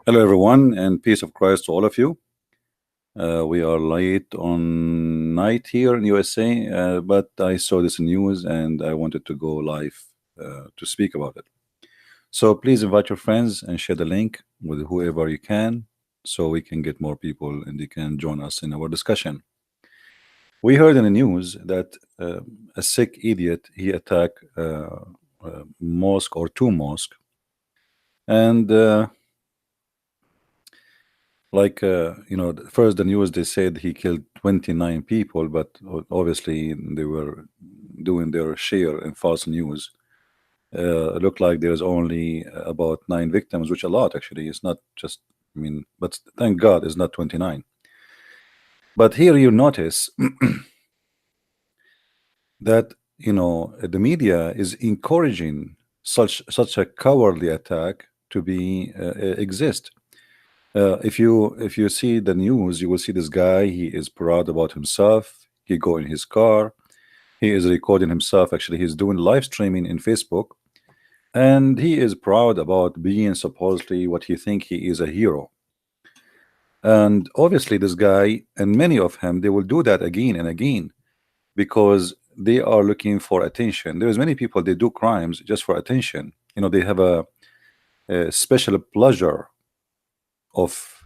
Hello, everyone, and peace of Christ to all of you. We are late on night here in USA, but I saw this news and I wanted to go live to speak about it. So please invite your friends and share the link with whoever you can so we can get more people and they can join us in our discussion. We heard in the news that a sick idiot he attacked a mosque or two mosques, and first the news they said he killed 29 people, but obviously they were doing their share in false news. It looked like there's only about 9 victims, which a lot actually. It's not just, but thank God it's not 29. But here you notice that the media is encouraging such a cowardly attack to be exist. If you see the news, you will see this guy. He is proud about himself. He go in his car. He is recording himself. Actually, he's doing live streaming in Facebook, and he is proud about being supposedly what he think he is a hero. And obviously, this guy and many of him, they will do that again and again because they are looking for attention. There's many people they do crimes just for attention. They have a special pleasure of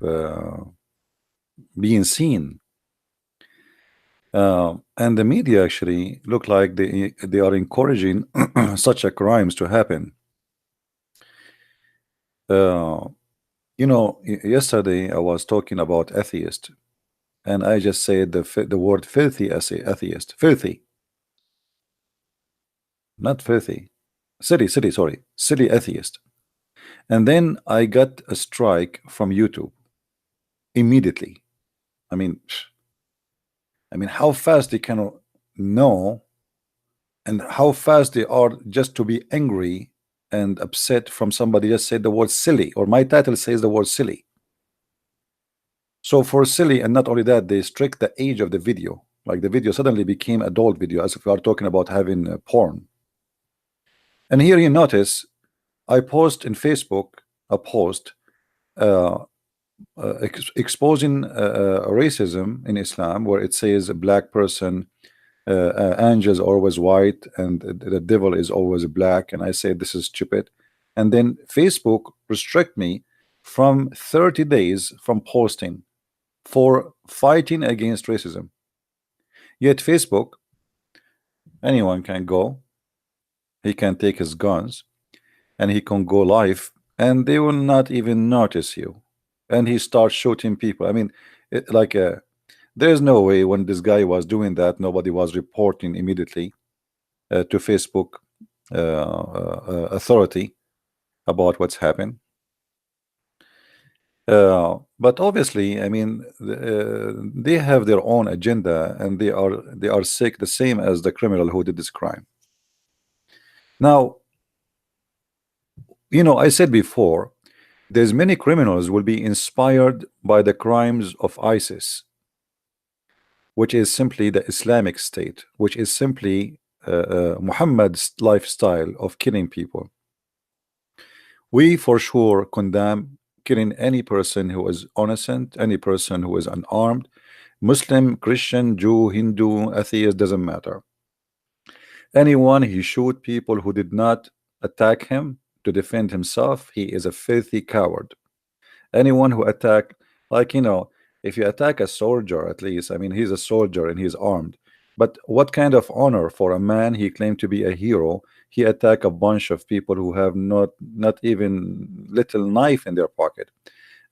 being seen. And the media actually look like they are encouraging such a crimes to happen. Yesterday I was talking about atheist, and I just said the word filthy atheist, filthy, not filthy, silly atheist. And then I got a strike from YouTube immediately. I mean, how fast they can know, and how fast they are just to be angry and upset from somebody just said the word silly, or my title says the word silly. So for silly, and not only that, they strict the age of the video. Like the video suddenly became adult video, as if we are talking about having porn. And here you notice, I post in Facebook a post exposing racism in Islam, where it says a black person, angels always white, and the devil is always black. And I say this is stupid. And then Facebook restrict me from 30 days from posting for fighting against racism. Yet Facebook, anyone can go, he can take his guns and he can go live, and they will not even notice you. And he starts shooting people. I mean, there's no way when this guy was doing that, nobody was reporting immediately to Facebook authority about what's happened. But obviously, I mean, they have their own agenda, and they are sick, the same as the criminal who did this crime. Now, I said before, there's many criminals will be inspired by the crimes of ISIS, which is simply the Islamic State, which is simply Muhammad's lifestyle of killing people. We for sure condemn killing any person who is innocent, any person who is unarmed, Muslim, Christian, Jew, Hindu, atheist, doesn't matter. Anyone he shoot people who did not attack him to defend himself, he is a filthy coward. Anyone who attack, if you attack a soldier, at least, I mean, he's a soldier and he's armed. But what kind of honor for a man he claimed to be a hero? He attack a bunch of people who have not even little knife in their pocket.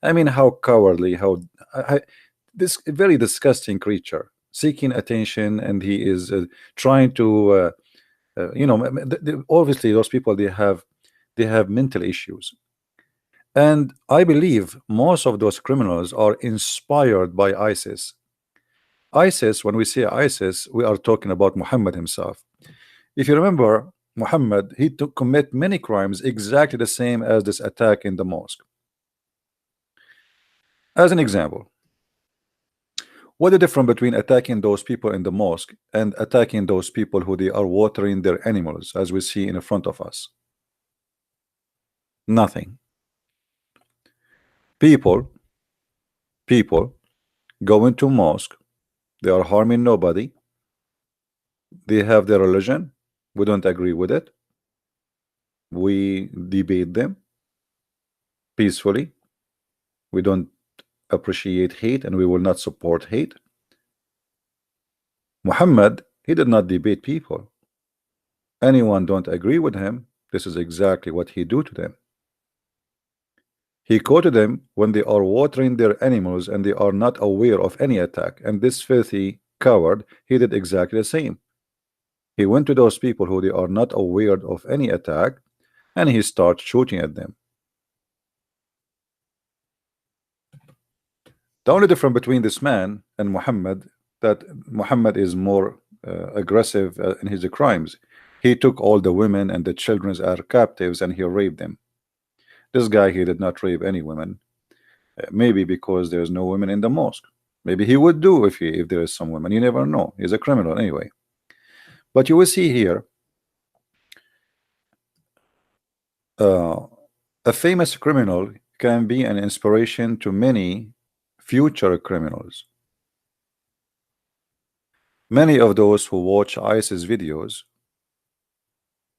I mean, how cowardly, how this very disgusting creature seeking attention, and he is trying to obviously those people, they have mental issues. And I believe most of those criminals are inspired by ISIS. ISIS, when we say ISIS, we are talking about Muhammad himself. If you remember, Muhammad, he commit many crimes exactly the same as this attack in the mosque. As an example, what the difference between attacking those people in the mosque and attacking those people who they are watering their animals, as we see in front of us? Nothing. People, people go into mosque. They are harming nobody. They have their religion. We don't agree with it. We debate them peacefully. We don't appreciate hate and we will not support hate. Muhammad, he did not debate people. Anyone don't agree with him, this is exactly what he do to them. He quoted them when they are watering their animals and they are not aware of any attack. And this filthy coward, he did exactly the same. He went to those people who they are not aware of any attack and he starts shooting at them. The only difference between this man and Muhammad, that Muhammad is more aggressive in his crimes. He took all the women and the children as captives and he raped them. This guy, he did not rape any women. Maybe because there's no women in the mosque. Maybe he would do if there is some women. You never know. He's a criminal anyway. But you will see here a famous criminal can be an inspiration to many future criminals. Many of those who watch ISIS videos,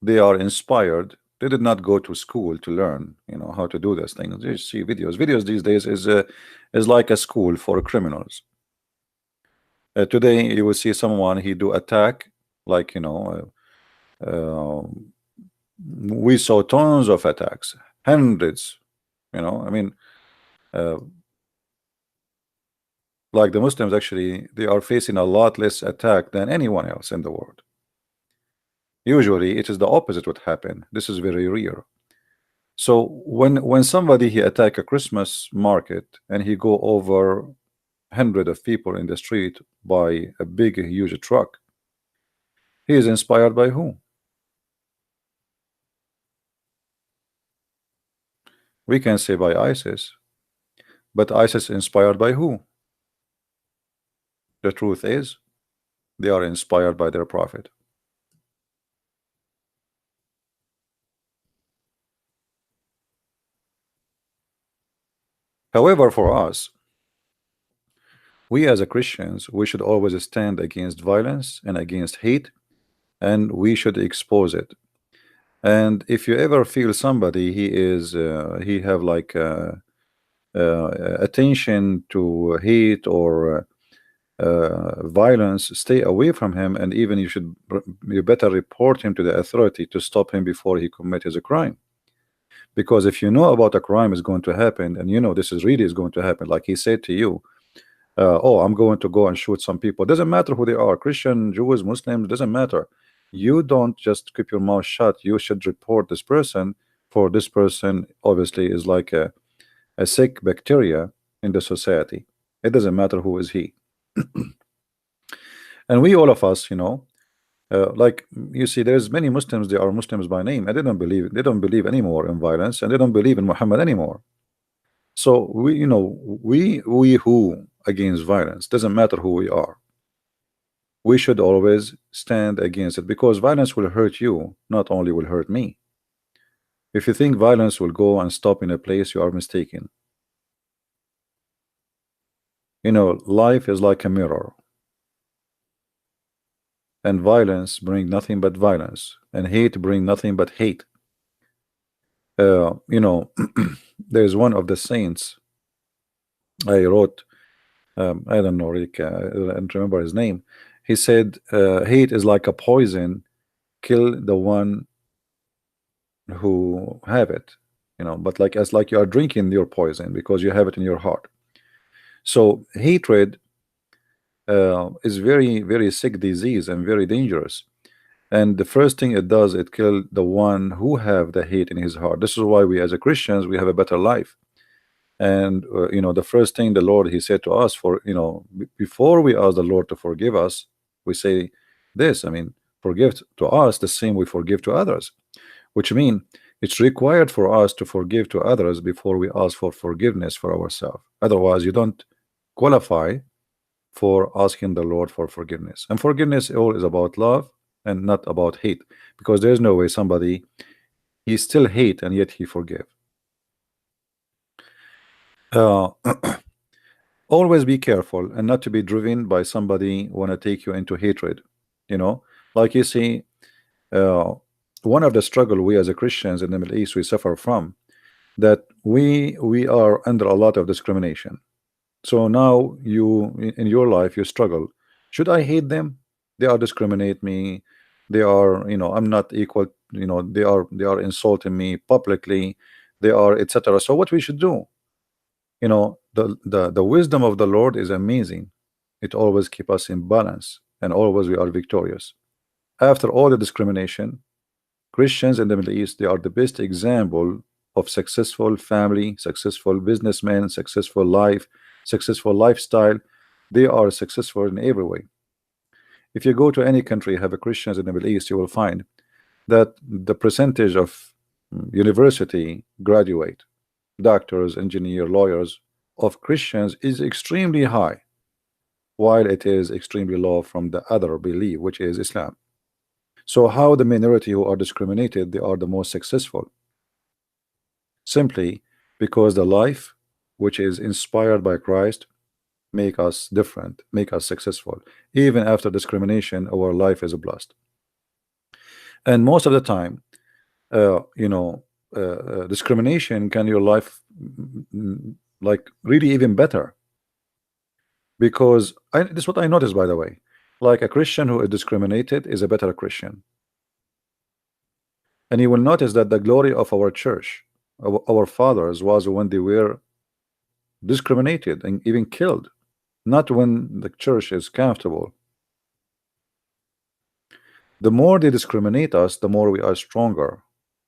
they are inspired. They did not go to school to learn, how to do this thing. They see videos. Videos these days is like a school for criminals. Today you will see someone he do attack, like we saw tons of attacks, hundreds. I mean, like the Muslims actually they are facing a lot less attack than anyone else in the world. Usually it is the opposite what happen. This is very rare. So when somebody he attack a Christmas market and he go over hundred of people in the street by a big huge truck, he is inspired by who? We can say by ISIS, but ISIS inspired by who? The truth is they are inspired by their prophet. However, for us, we as a Christians, we should always stand against violence and against hate, and we should expose it. And if you ever feel somebody he have like attention to hate or violence, stay away from him, and even you better report him to the authority to stop him before he commits a crime. Because if you know about a crime is going to happen and this is really is going to happen, like he said to you, oh, I'm going to go and shoot some people. Doesn't matter who they are, Christian, Jews, Muslims, doesn't matter. You don't just keep your mouth shut. You should report this person, for this person obviously is like a sick bacteria in the society. It doesn't matter who is he. And we, all of us, like you see, there's many Muslims, they are Muslims by name, and they don't believe anymore in violence, and they don't believe in Muhammad anymore. So we who against violence, doesn't matter who we are, we should always stand against it, because violence will hurt you, not only will hurt me. If you think violence will go and stop in a place, you are mistaken. Life is like a mirror, and violence bring nothing but violence, and hate bring nothing but hate. There's one of the saints I wrote, I don't know, Rick, I don't remember his name. He said, hate is like a poison, kill the one who have it, but like as like you are drinking your poison because you have it in your heart. So hatred is very, very sick disease and very dangerous. And the first thing it does, it kill the one who have the hate in his heart. This is why we as a Christians, we have a better life. And the first thing the Lord he said to us, for before we ask the Lord to forgive us, we say this, I mean, forgive to us the same we forgive to others, which mean it's required for us to forgive to others before we ask for forgiveness for ourselves. Otherwise you don't qualify for asking the Lord for forgiveness. And forgiveness all is about love and not about hate, because there's no way somebody he still hate and yet he forgive. Uh, always be careful and not to be driven by somebody want to take you into hatred. You know, like you see, uh, one of the struggle we as a Christians in the Middle East we suffer from that we are under a lot of discrimination. So now you in your life you struggle. Should I hate them? They are discriminate me. They are, I'm not equal. They are insulting me publicly. They are etc. So what we should do? The wisdom of the Lord is amazing. It always keep us in balance, and always we are victorious. After all the discrimination, Christians in the Middle East, they are the best example of successful family, successful businessmen, successful life, successful lifestyle. They are successful in every way. If you go to any country have a Christians in the Middle East, you will find that the percentage of university graduate, doctors, engineer, lawyers of Christians is extremely high, while it is extremely low from the other belief, which is Islam. So how the minority who are discriminated, they are the most successful? Simply because the life which is inspired by Christ make us different, make us successful. Even after discrimination, our life is blessed. And most of the time, discrimination can your life like really even better, because this is what I noticed, by the way. Like a Christian who is discriminated is a better Christian. And you will notice that the glory of our church, our fathers, was when they were discriminated and even killed, not when the church is comfortable. The more they discriminate us, the more we are stronger,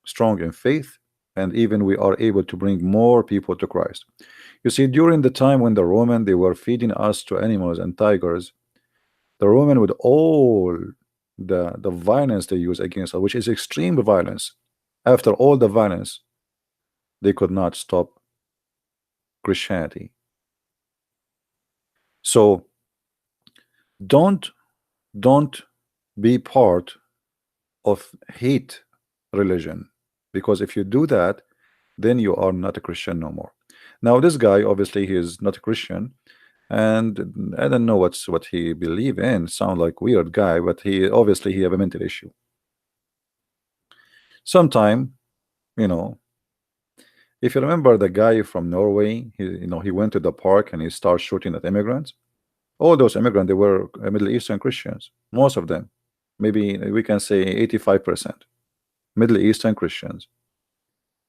strong in faith, and even we are able to bring more people to Christ. You see, during the time when the Roman they were feeding us to animals and tigers, the Roman with all the violence they use against us, which is extreme violence, after all the violence, they could not stop Christianity. So don't be part of hate religion, because if you do that, then you are not a Christian no more. Now this guy obviously he is not a Christian, and I don't know what he believe in. Sound like weird guy, but he obviously he have a mental issue. Sometime, you know, if you remember the guy from Norway, he went to the park and he started shooting at immigrants. All those immigrants, they were Middle Eastern Christians, most of them. Maybe we can say 85% Middle Eastern Christians.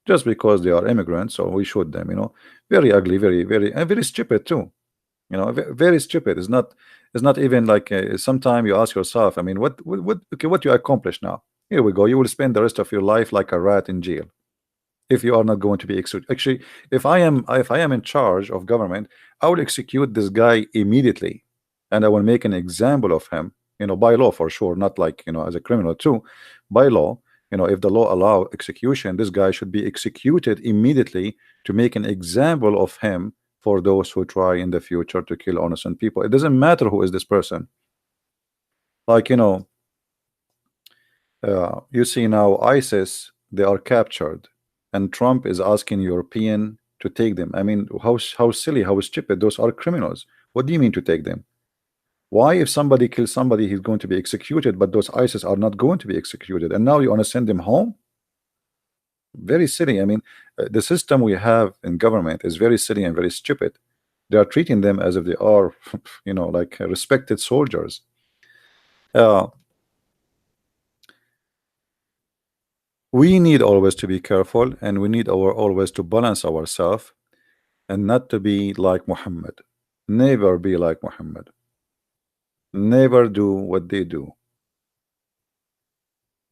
Just because they are immigrants, so we shoot them. Very ugly, and very stupid too. Very stupid. It's not even like sometimes you ask yourself, I mean, what you accomplish now? Here we go. You will spend the rest of your life like a rat in jail if you are not going to be executed. Actually, if I am in charge of government, I will execute this guy immediately, and I will make an example of him. By law for sure, not like as a criminal too. By law, if the law allow execution, this guy should be executed immediately to make an example of him for those who try in the future to kill innocent people. It doesn't matter who is this person. Like you see now ISIS, they are captured, and Trump is asking European to take them. I mean, how silly, how stupid. Those are criminals. What do you mean to take them? Why, if somebody kills somebody, he's going to be executed, but those ISIS are not going to be executed, and now you want to send them home? Very silly. I mean, the system we have in government is very silly and very stupid. They are treating them as if they are, like respected soldiers. Uh, we need always to be careful, and we need always to balance ourselves and not to be like Muhammad. Never be like Muhammad. Never do what they do.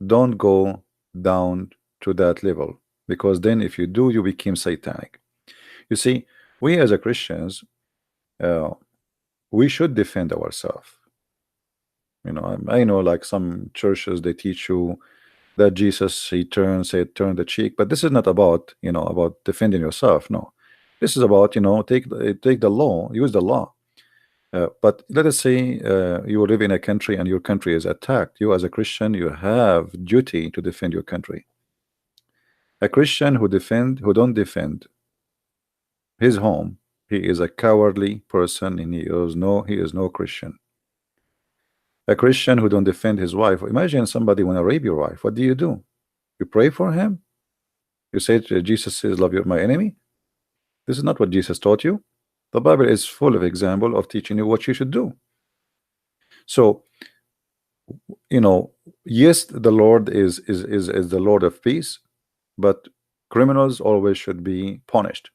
Don't go down to that level, because then if you do, you become satanic. You see, we as a Christians, uh, we should defend ourselves. I know like some churches they teach you that Jesus he said turn the cheek, but this is not about about defending yourself. No, this is about take the law, use the law. But let us say you live in a country and your country is attacked. You as a Christian, you have duty to defend your country. A Christian who don't defend his home, he is a cowardly person, and he is no Christian. A Christian who don't defend his wife. Imagine somebody want to rape your wife. What do? You pray for him? You say Jesus says, love your my enemy? This is not what Jesus taught you. The Bible is full of example of teaching you what you should do. So, you know, yes, the Lord is the Lord of peace, but criminals always should be punished.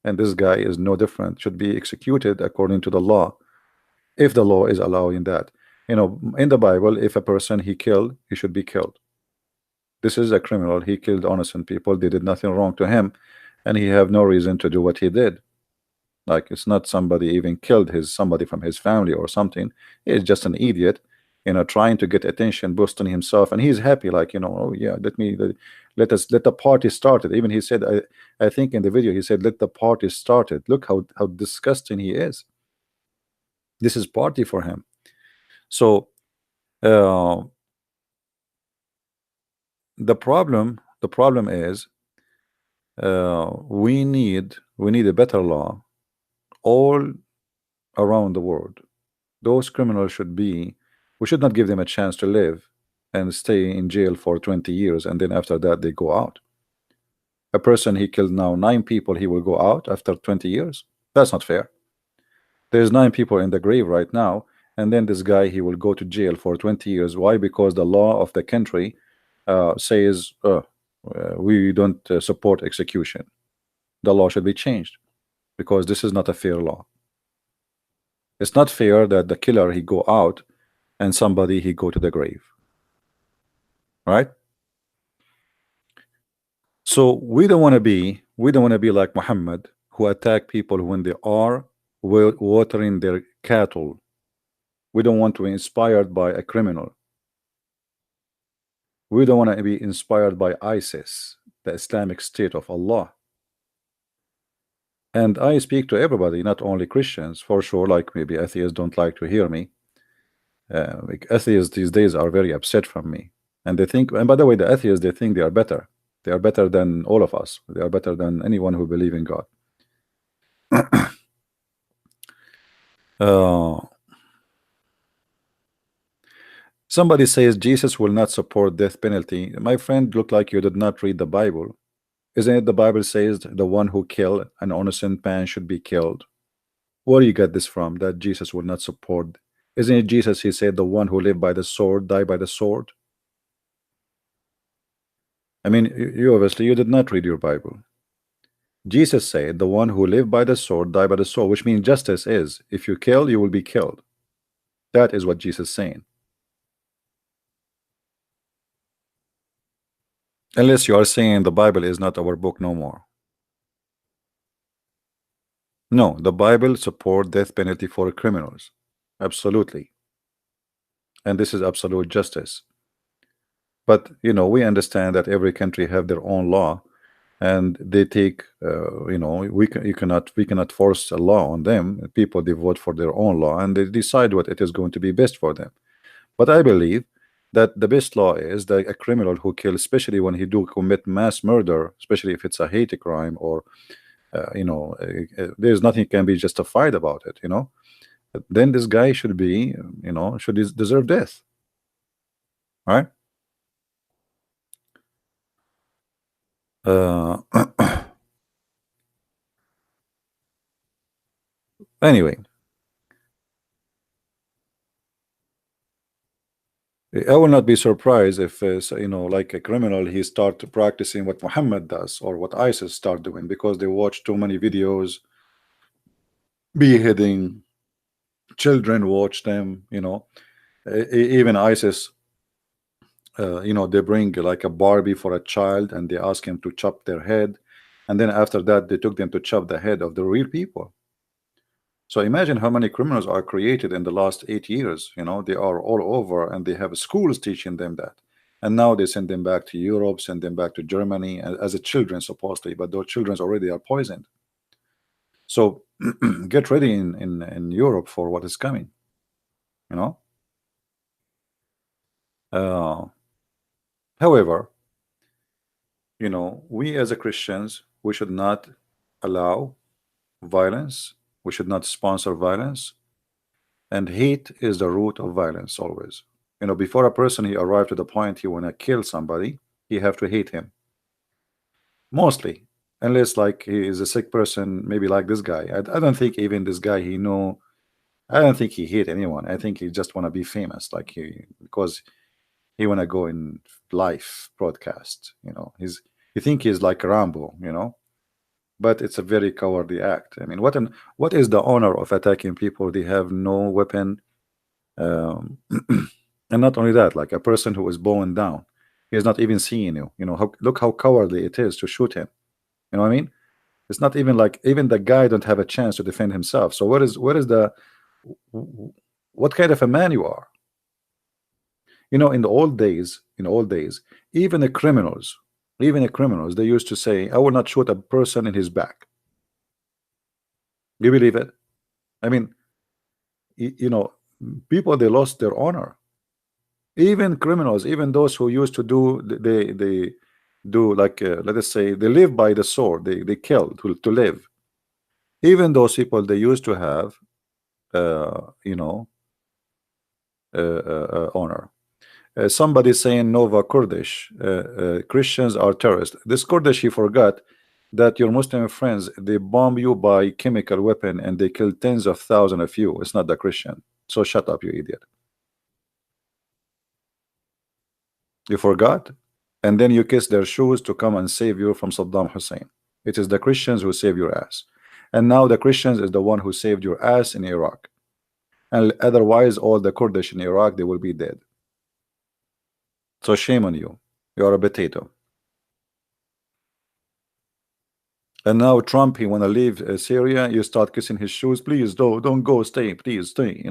And this guy is no different, should be executed according to the law, if the law is allowing that. In the Bible, if a person he killed, he should be killed. This is a criminal. He killed innocent people. They did nothing wrong to him, and he have no reason to do what he did. Like, it's not somebody even killed somebody from his family or something. He's just an idiot, trying to get attention, boosting himself, and he's happy. Like, oh yeah, let the party started. Even he said, I think in the video he said, let the party started. Look how disgusting he is. This is party for him. So uh, the problem is, we need a better law all around the world. Those criminals we should not give them a chance to live and stay in jail for 20 years, and then after that they go out. A person he killed now 9 people, he will go out after 20 years? That's not fair. There's 9 people in the grave right now, and then this guy, he will go to jail for 20 years. Why? Because the law of the country says we don't support execution. The law should be changed, because this is not a fair law. It's not fair that the killer he go out and somebody he go to the grave, right? So we don't want to be like Muhammad, who attack people when they are watering their cattle. We don't want to be inspired by a criminal. We don't want to be inspired by ISIS, the Islamic State of Allah. And I speak to everybody, not only Christians, for sure. Like, maybe atheists don't like to hear me. Like, atheists these days are very upset from me, and they think. And by the way, the atheists, they think they are better. They are better than all of us. They are better than anyone who believe in God. Uh, Somebody says Jesus will not support death penalty. My friend, look like you did not read the Bible. Isn't it the Bible says the one who killed an innocent man should be killed? Where do you get this from, that Jesus will not support? Isn't it Jesus, he said, the one who lived by the sword, die by the sword? I mean, you obviously you did not read your Bible. Jesus said, the one who lived by the sword, die by the sword, which means justice is, if you kill, you will be killed. That is what Jesus is saying. Unless you are saying the Bible is not our book no more. No, the Bible support death penalty for criminals. Absolutely. And this is absolute justice. But we understand that every country have their own law, and they take we cannot force a law on them. People, they vote for their own law, and they decide what it is going to be best for them. But I believe that the best law is that a criminal who kills, especially when he do commit mass murder, especially if it's a hate crime, or there's nothing can be justified about it, then this guy should be, should deserve death, right? uh Anyway, I will not be surprised if like a criminal, he start practicing what Muhammad does or what ISIS start doing, because they watch too many videos, beheading children, watch them, even ISIS, they bring like a Barbie for a child, and they ask him to chop their head, and then after that they took them to chop the head of the real people. So imagine how many criminals are created in the last 8 years. They are all over, and they have schools teaching them that. And now they send them back to Europe, send them back to Germany as a children, supposedly, but those children already are poisoned. So get ready in Europe for what is coming. You know. However, we as a Christians, we should not allow violence. We should not sponsor violence. And hate is the root of violence always. Before a person he arrived to the point he wanna kill somebody, he have to hate him. Mostly. Unless like he is a sick person, maybe like this guy. I don't think even this guy he know. I don't think he hate anyone. I think he just wanna be famous, like because he wanna go in live broadcast. You think he's like Rambo. But it's a very cowardly act. I mean, what is the honor of attacking people? They have no weapon, um, and not only that, like a person who is bowing down, he is not even seeing you. Look how cowardly it is to shoot him. You know what I mean? It's not even like even the guy don't have a chance to defend himself. So what is the what kind of a man you are? In the old days, even the criminals, they used to say, "I will not shoot a person in his back." You believe it? I mean, people they lost their honor. Even criminals, even those who used to do, they do like let us say they live by the sword. They kill to live. Even those people they used to have, uh, you know, honor. Somebody saying Nova Kurdish, Christians are terrorists. This Kurdish, he forgot that your Muslim friends they bomb you by chemical weapon and they kill tens of thousands of you. It's not the Christian. So shut up, you idiot. You forgot, and then you kiss their shoes to come and save you from Saddam Hussein. It is the Christians who save your ass, and now the Christians is the one who saved your ass in Iraq. And otherwise, all the Kurdish in Iraq they will be dead. So shame on you. You are a potato. And now Trump, he wanna leave Syria. You start kissing his shoes. Please don't go. Stay, please stay.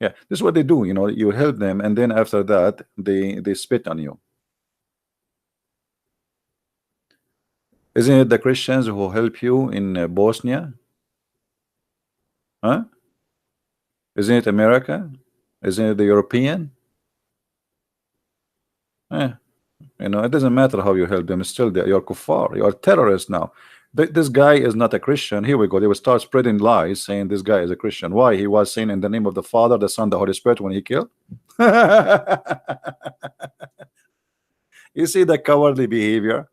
Yeah, this is what they do. You help them, and then after that, they spit on you. Isn't it the Christians who help you in Bosnia? Huh? Isn't it America? Isn't it the European? Eh, it doesn't matter how you help them. Still, you're kuffar. You're terrorists now. This guy is not a Christian. Here we go. They will start spreading lies saying this guy is a Christian. Why? He was saying in the name of the Father, the Son, the Holy Spirit when he killed. You see the cowardly behavior?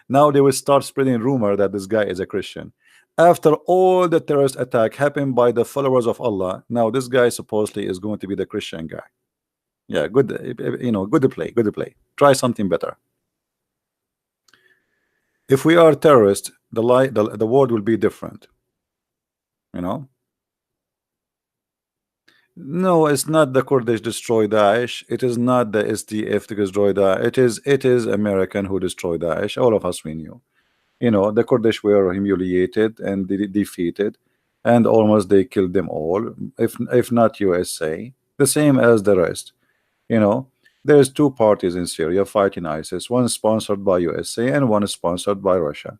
Now they will start spreading rumor that this guy is a Christian. After all the terrorist attack happened by the followers of Allah, now this guy supposedly is going to be the Christian guy. Yeah, good. Good to play. Good to play. Try something better. If we are terrorists, the world will be different. No, it's not the Kurdish destroy Daesh. It is not the SDF to destroy Daesh. It is American who destroyed Daesh. All of us we knew. The Kurdish were humiliated and defeated, and almost they killed them all. If not USA, the same as the rest. There's two parties in Syria fighting ISIS. One sponsored by USA and one is sponsored by Russia.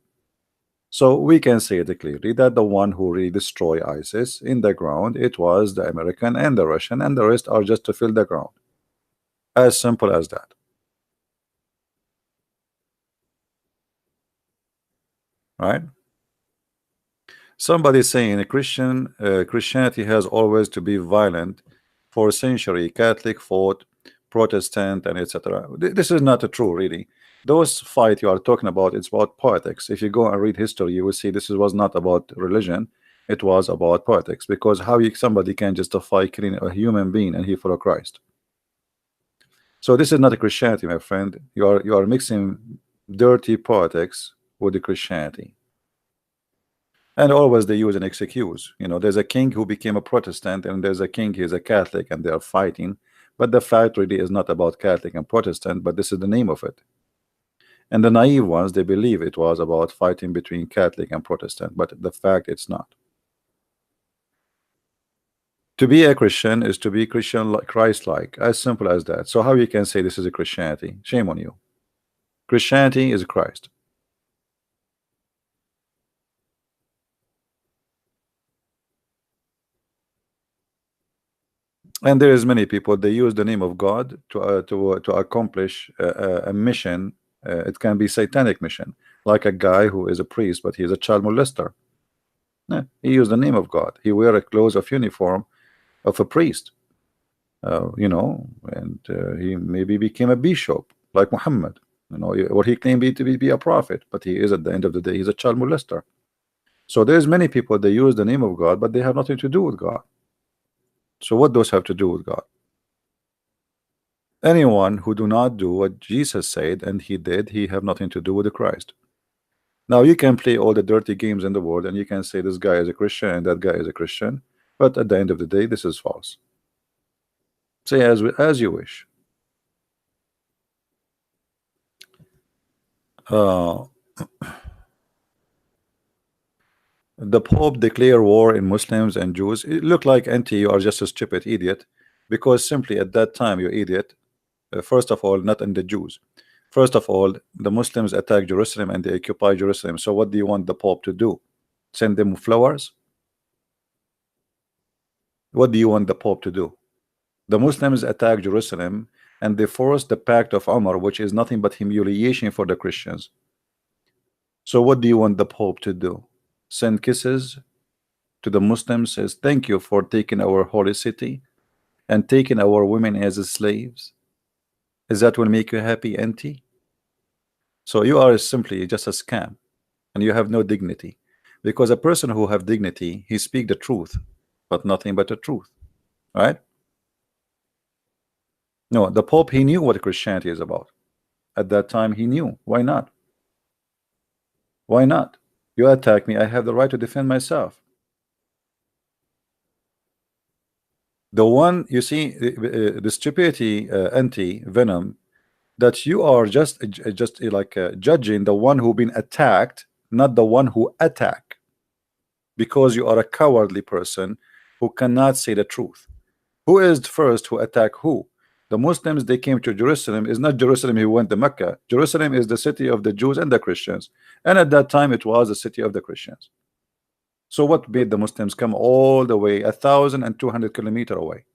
So we can say it clearly that the one who really destroyed ISIS in the ground, it was the American and the Russian, and the rest are just to fill the ground. As simple as that. Right? Somebody saying Christianity has always to be violent for a century. Catholic fought, Protestant, and etc. This is not true, really. Those fight you are talking about, it's about politics. If you go and read history, you will see this was not about religion. It was about politics. Because how somebody can justify killing a human being and he follow Christ? So this is not a Christianity, my friend. You are mixing dirty politics with the Christianity. And always they use an excuse. There's a king who became a Protestant, and there's a king who is a Catholic, and they are fighting. But the fact really is not about Catholic and Protestant, but this is the name of it. And the naive ones, they believe it was about fighting between Catholic and Protestant, but the fact it's not. To be a Christian is to be Christian, Christ-like, as simple as that. So how you can say this is a Christianity? Shame on you. Christianity is Christ. And there is many people, they use the name of God to accomplish a mission. It can be satanic mission, like a guy who is a priest but he is a child molester. No, he used the name of God. He wear a clothes of uniform of a priest, and he maybe became a bishop like Muhammad, or he claimed to be a prophet, but he is at the end of the day, he's a child molester. So there's many people, they use the name of God, but they have nothing to do with God. So what those have to do with God? Anyone who do not do what Jesus said and he did, he have nothing to do with the Christ. Now you can play all the dirty games in the world and you can say this guy is a Christian and that guy is a Christian, but at the end of the day, this is false. Say as you wish. Uh, the Pope declare war in Muslims and Jews. It look like you are just a stupid idiot, because simply at that time, you idiot. First of all, not in the Jews. First of all, the Muslims attack Jerusalem and they occupy Jerusalem. So what do you want the Pope to do? Send them flowers? What do you want the Pope to do? The Muslims attack Jerusalem and they force the Pact of Umar, which is nothing but humiliation for the Christians. So what do you want the Pope to do? Send kisses to the Muslims, says thank you for taking our holy city and taking our women as slaves? Is that will make you happy, Auntie? So you are simply just a scam and you have no dignity, because a person who have dignity, he speak the truth, but nothing but the truth, right? No, the Pope, he knew what Christianity is about. At that time, he knew. Why not? Why not? You attack me, I have the right to defend myself. The one, you see, the stupidity, anti-venom, that you are just like judging the one who been attacked, not the one who attack, because you are a cowardly person who cannot say the truth. Who is first who attack who? The Muslims, they came to Jerusalem. Is not Jerusalem who went to Mecca. Jerusalem is the city of the Jews and the Christians, and at that time it was the city of the Christians. So what made the Muslims come all the way 1,200 kilometers away?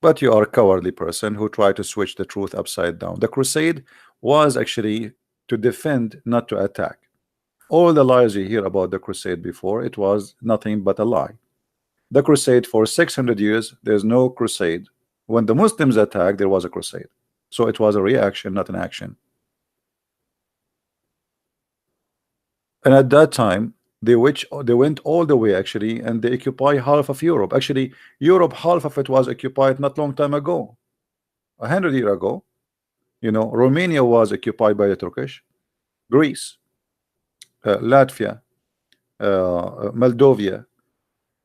But you are a cowardly person who tried to switch the truth upside down. The crusade was actually to defend, not to attack. All the lies you hear about the crusade before, it was nothing but a lie. The crusade for 600 years, there's no crusade. When the Muslims attacked, there was a crusade. So it was a reaction, not an action. And at that time, they went all the way actually, and they occupy half of Europe. Actually, Europe, half of it was occupied not long time ago, 100 years ago. Romania was occupied by the Turkish, Greece, Latvia, Moldova.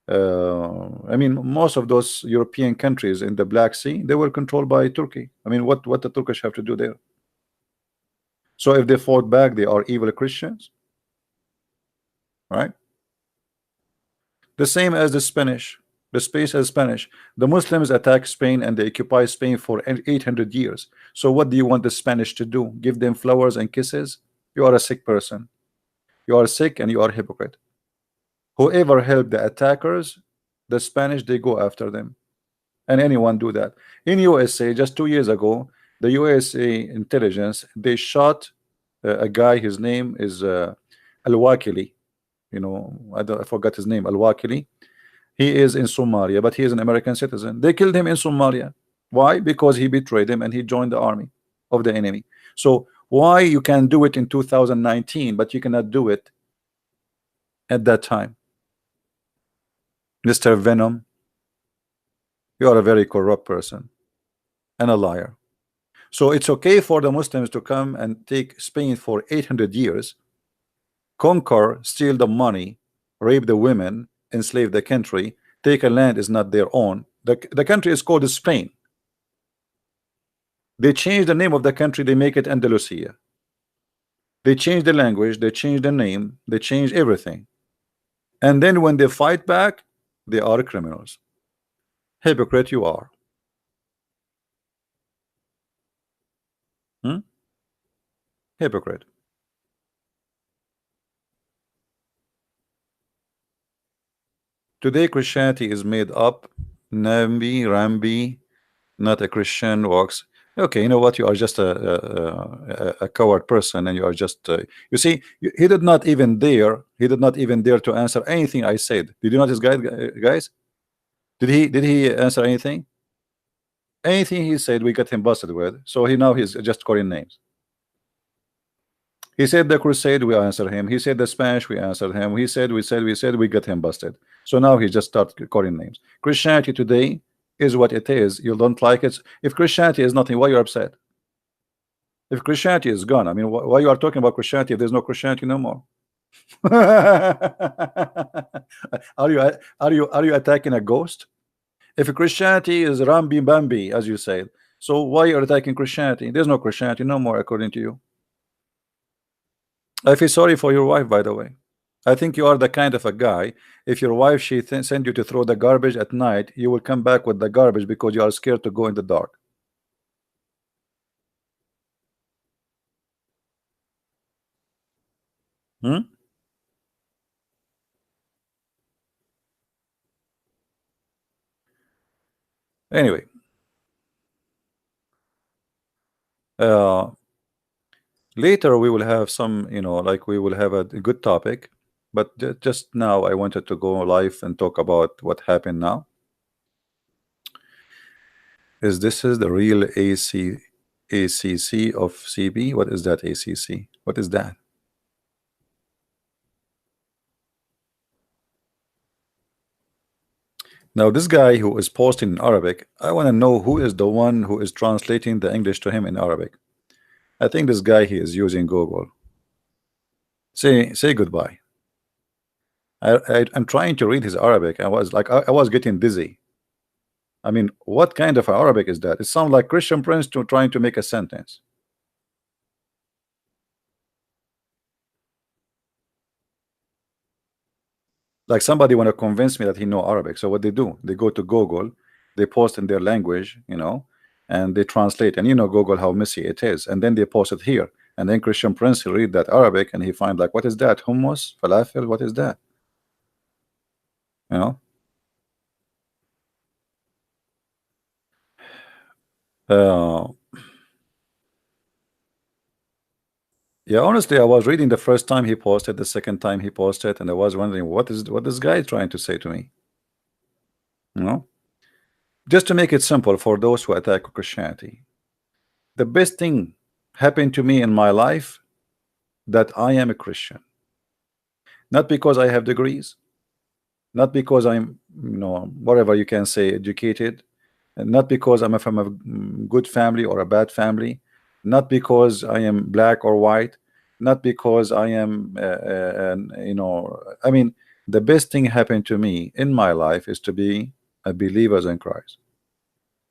I mean, most of those European countries in the Black Sea, they were controlled by Turkey. I mean, what the Turkish have to do there? So if they fought back, they are evil Christians, right? The same as the Spanish, the space as Spanish. The Muslims attack Spain and they occupy Spain for 800 years. So what do you want the Spanish to do? Give them flowers and kisses? You are a sick person. You are sick and you are a hypocrite. Whoever helped the attackers, the Spanish, they go after them. And anyone do that. In USA, just 2 years ago, the USA intelligence, they shot a guy, his name is Al-Wakili. I forgot his name, Al-Wakili. He is in Somalia, but he is an American citizen. They killed him in Somalia. Why? Because he betrayed them and he joined the army of the enemy. So why you can do it in 2019, but you cannot do it at that time? Mr. Venom, you are a very corrupt person and a liar. So it's okay for the Muslims to come and take Spain for 800 years, conquer, steal the money, rape the women, enslave the country, take a land is not their own. The country is called Spain. They change the name of the country, they make it Andalusia. They change the language, they change the name, they change everything. And then when they fight back, they are criminals. Hypocrite you are. Hypocrite. Today Christianity is made up. Nambi, Rambi, not a Christian walks. Okay, you know what? You are just a coward person, and you are just. You see, he did not even dare. He did not even dare to answer anything I said. Did you notice, guys? Did he answer anything? Anything he said, we got him busted with. So he's just calling names. He said the crusade, we answered him. He said the Spanish, we answered him. He said, we said, we got him busted. So now he just started calling names. Christianity today is what it is. You don't like it. If Christianity is nothing, why you're upset? If Christianity is gone, I mean, why you are talking about Christianity if there's no Christianity no more? Are you attacking a ghost? If Christianity is Rambi Bambi, as you said, so why are you attacking Christianity? There's no Christianity no more, according to you. I feel sorry for your wife, by the way. I think you are the kind of a guy, if your wife she send you to throw the garbage at night, you will come back with the garbage because you are scared to go in the dark. Hmm? Anyway, uh, later we will have some, like we will have a good topic, but just now I wanted to go live and talk about what happened now. This is the real ACC of CB? What is that ACC? What is that? Now this guy who is posting in Arabic, I want to know who is the one who is translating the English to him in Arabic. I think this guy he is using Google. Say goodbye. I'm trying to read his Arabic. I was getting dizzy. I mean, what kind of Arabic is that? It sounds like Christian Prince trying to make a sentence. Like somebody want to convince me that he know Arabic. So what they do, they go to Google, they post in their language, and they translate. And Google how messy it is. And then they post it here. And then Christian Prince he read that Arabic and he find like, what is that? Hummus, falafel, what is that? You know? Uh, yeah, honestly, I was reading the first time he posted, the second time he posted, and I was wondering what this guy is trying to say to me. You know? Just to make it simple for those who attack Christianity. The best thing happened to me in my life that I am a Christian. Not because I have degrees, not because I'm, whatever you can say, educated, and not because I'm from a good family or a bad family, not because I am black or white, not because I am, I mean, the best thing happened to me in my life is to be a believer in Christ.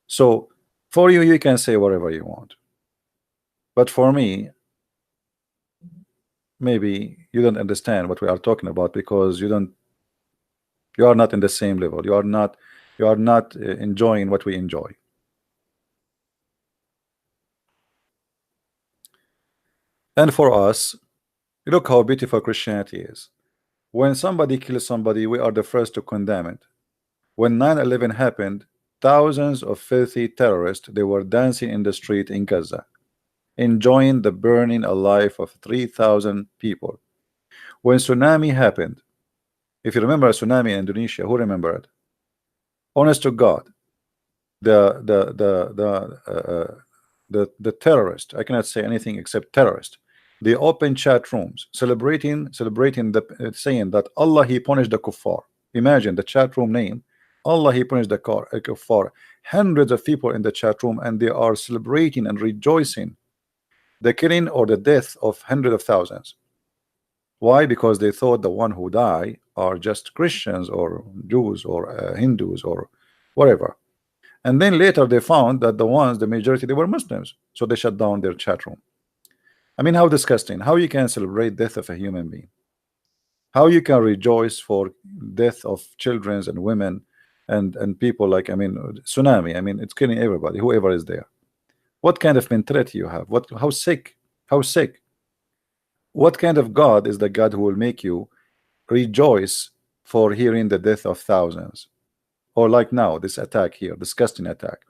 So for you, you can say whatever you want. But for me, maybe you don't understand what we are talking about because you are not in the same level. You are not enjoying what we enjoy. And for us, look how beautiful Christianity is. When somebody kills somebody, we are the first to condemn it. When 9/11 happened, thousands of filthy terrorists they were dancing in the street in Gaza, enjoying the burning alive of 3,000 people. When tsunami happened, if you remember a tsunami in Indonesia, who remember it? Honest to God, the terrorist, I cannot say anything except terrorist. They open chat rooms celebrating the saying that Allah he punished the kuffar. Imagine the chat room name, Allah he punished the kuffar. Hundreds of people in the chat room and they are celebrating and rejoicing the killing or the death of hundreds of thousands. Why? Because they thought the one who die are just Christians or Jews or Hindus or whatever. And then later they found that the majority, they were Muslims. So they shut down their chat room. I mean, how disgusting. How you can celebrate death of a human being? How you can rejoice for death of children and women and people like, I mean, tsunami. I mean, it's killing everybody, whoever is there. What kind of mentality you have? How sick? How sick? What kind of God is the God who will make you rejoice for hearing the death of thousands? Or like now, this attack here, disgusting attack.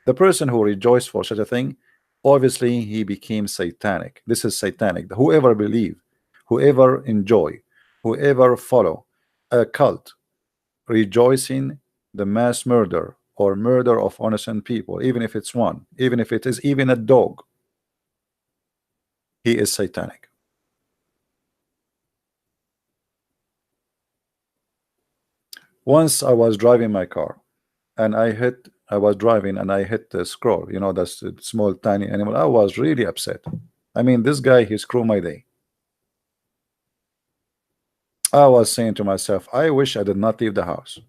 The person who rejoiced for such a thing, obviously he became satanic. This is satanic. Whoever believe, whoever enjoy, whoever follow a cult rejoicing the mass murder or murder of innocent people, even if it's one, even if it is even a dog, he is satanic. Once I was driving my car and I was driving and I hit the scroll, you know, that's the small tiny animal. I was really upset. I mean, this guy, he screwed my day. I was saying to myself, I wish I did not leave the house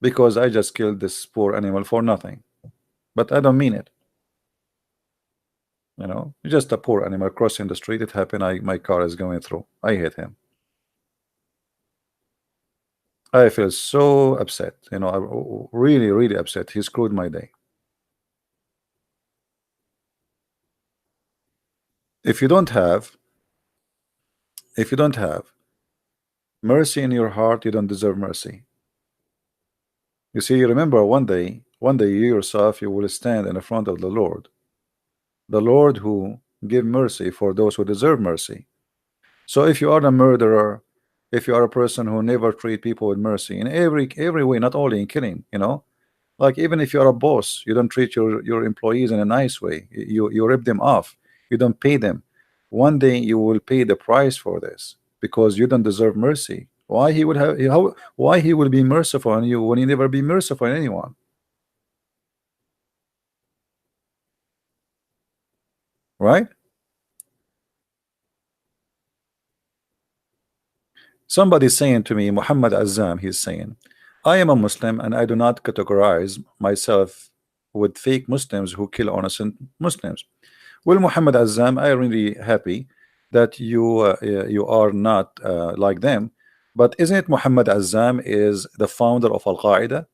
because I just killed this poor animal for nothing. But I don't mean it. You know, just a poor animal crossing the street. It happened. My car is going through. I hit him. I feel so upset. You know, I really, really upset. He screwed my day. If you don't have, if you don't have mercy in your heart, you don't deserve mercy. You see, remember one day you yourself, you will stand in the front of the Lord who give mercy for those who deserve mercy. So if you are a murderer, if you are a person who never treat people with mercy in every way, not only in killing, you know, like even if you're a boss, you don't treat your employees in a nice way. You rip them off. You don't pay them. One day you will pay the price for this because you don't deserve mercy. Why he would have why he will be merciful on you when he never be merciful on anyone, right? Somebody saying to me, Muhammad Azam, he's saying, I am a Muslim and I do not categorize myself with fake Muslims who kill innocent Muslims. Well, Muhammad Azam, I'm really happy that you are not like them. But isn't it Muhammad Azam is the founder of Al Qaeda?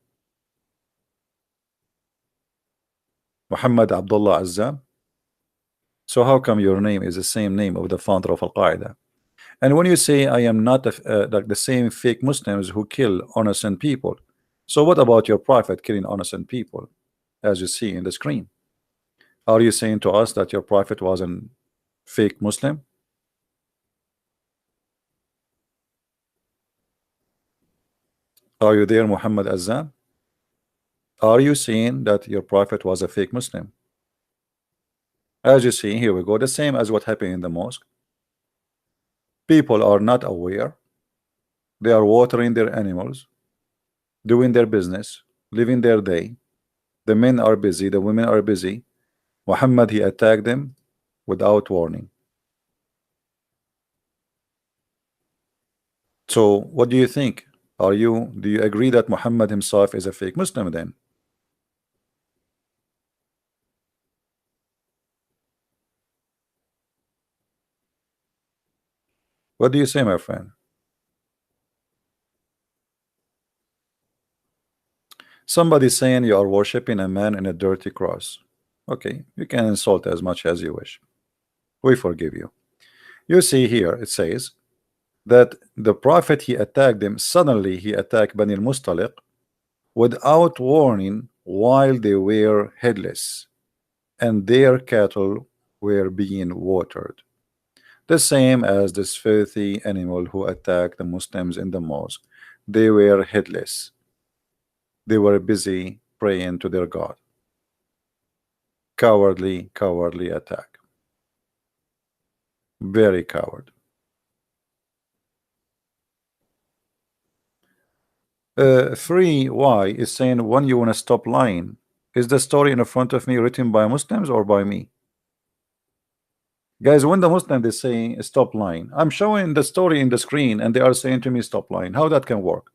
Muhammad Abdullah Azam. So how come your name is the same name of the founder of Al Qaeda? And when you say I am not like the same fake Muslims who kill innocent people, so what about your prophet killing innocent people, as you see in the screen? Are you saying to us that your prophet was a fake Muslim? Are you there, Muhammad Azam? Are you saying that your prophet was a fake Muslim? As you see, here we go, the same as what happened in the mosque. People are not aware. They are watering their animals, doing their business, living their day. The men are busy, the women are busy. Muhammad, he attacked them without warning. So what do you think? Do you agree that Muhammad himself is a fake Muslim then? What do you say, my friend? Somebody saying you are worshiping a man in a dirty cross. Okay, you can insult as much as you wish. We forgive you. You see here, it says that the prophet, he attacked them. Suddenly he attacked Bani al-Mustaliq without warning while they were headless and their cattle were being watered. The same as this filthy animal who attacked the Muslims in the mosque. They were headless. They were busy praying to their God. Cowardly, cowardly attack. Very coward. Free Y is saying, when you want to stop lying, is the story in front of me written by Muslims or by me? Guys, when the Muslim is saying stop lying, I'm showing the story in the screen and they are saying to me stop lying. How that can work?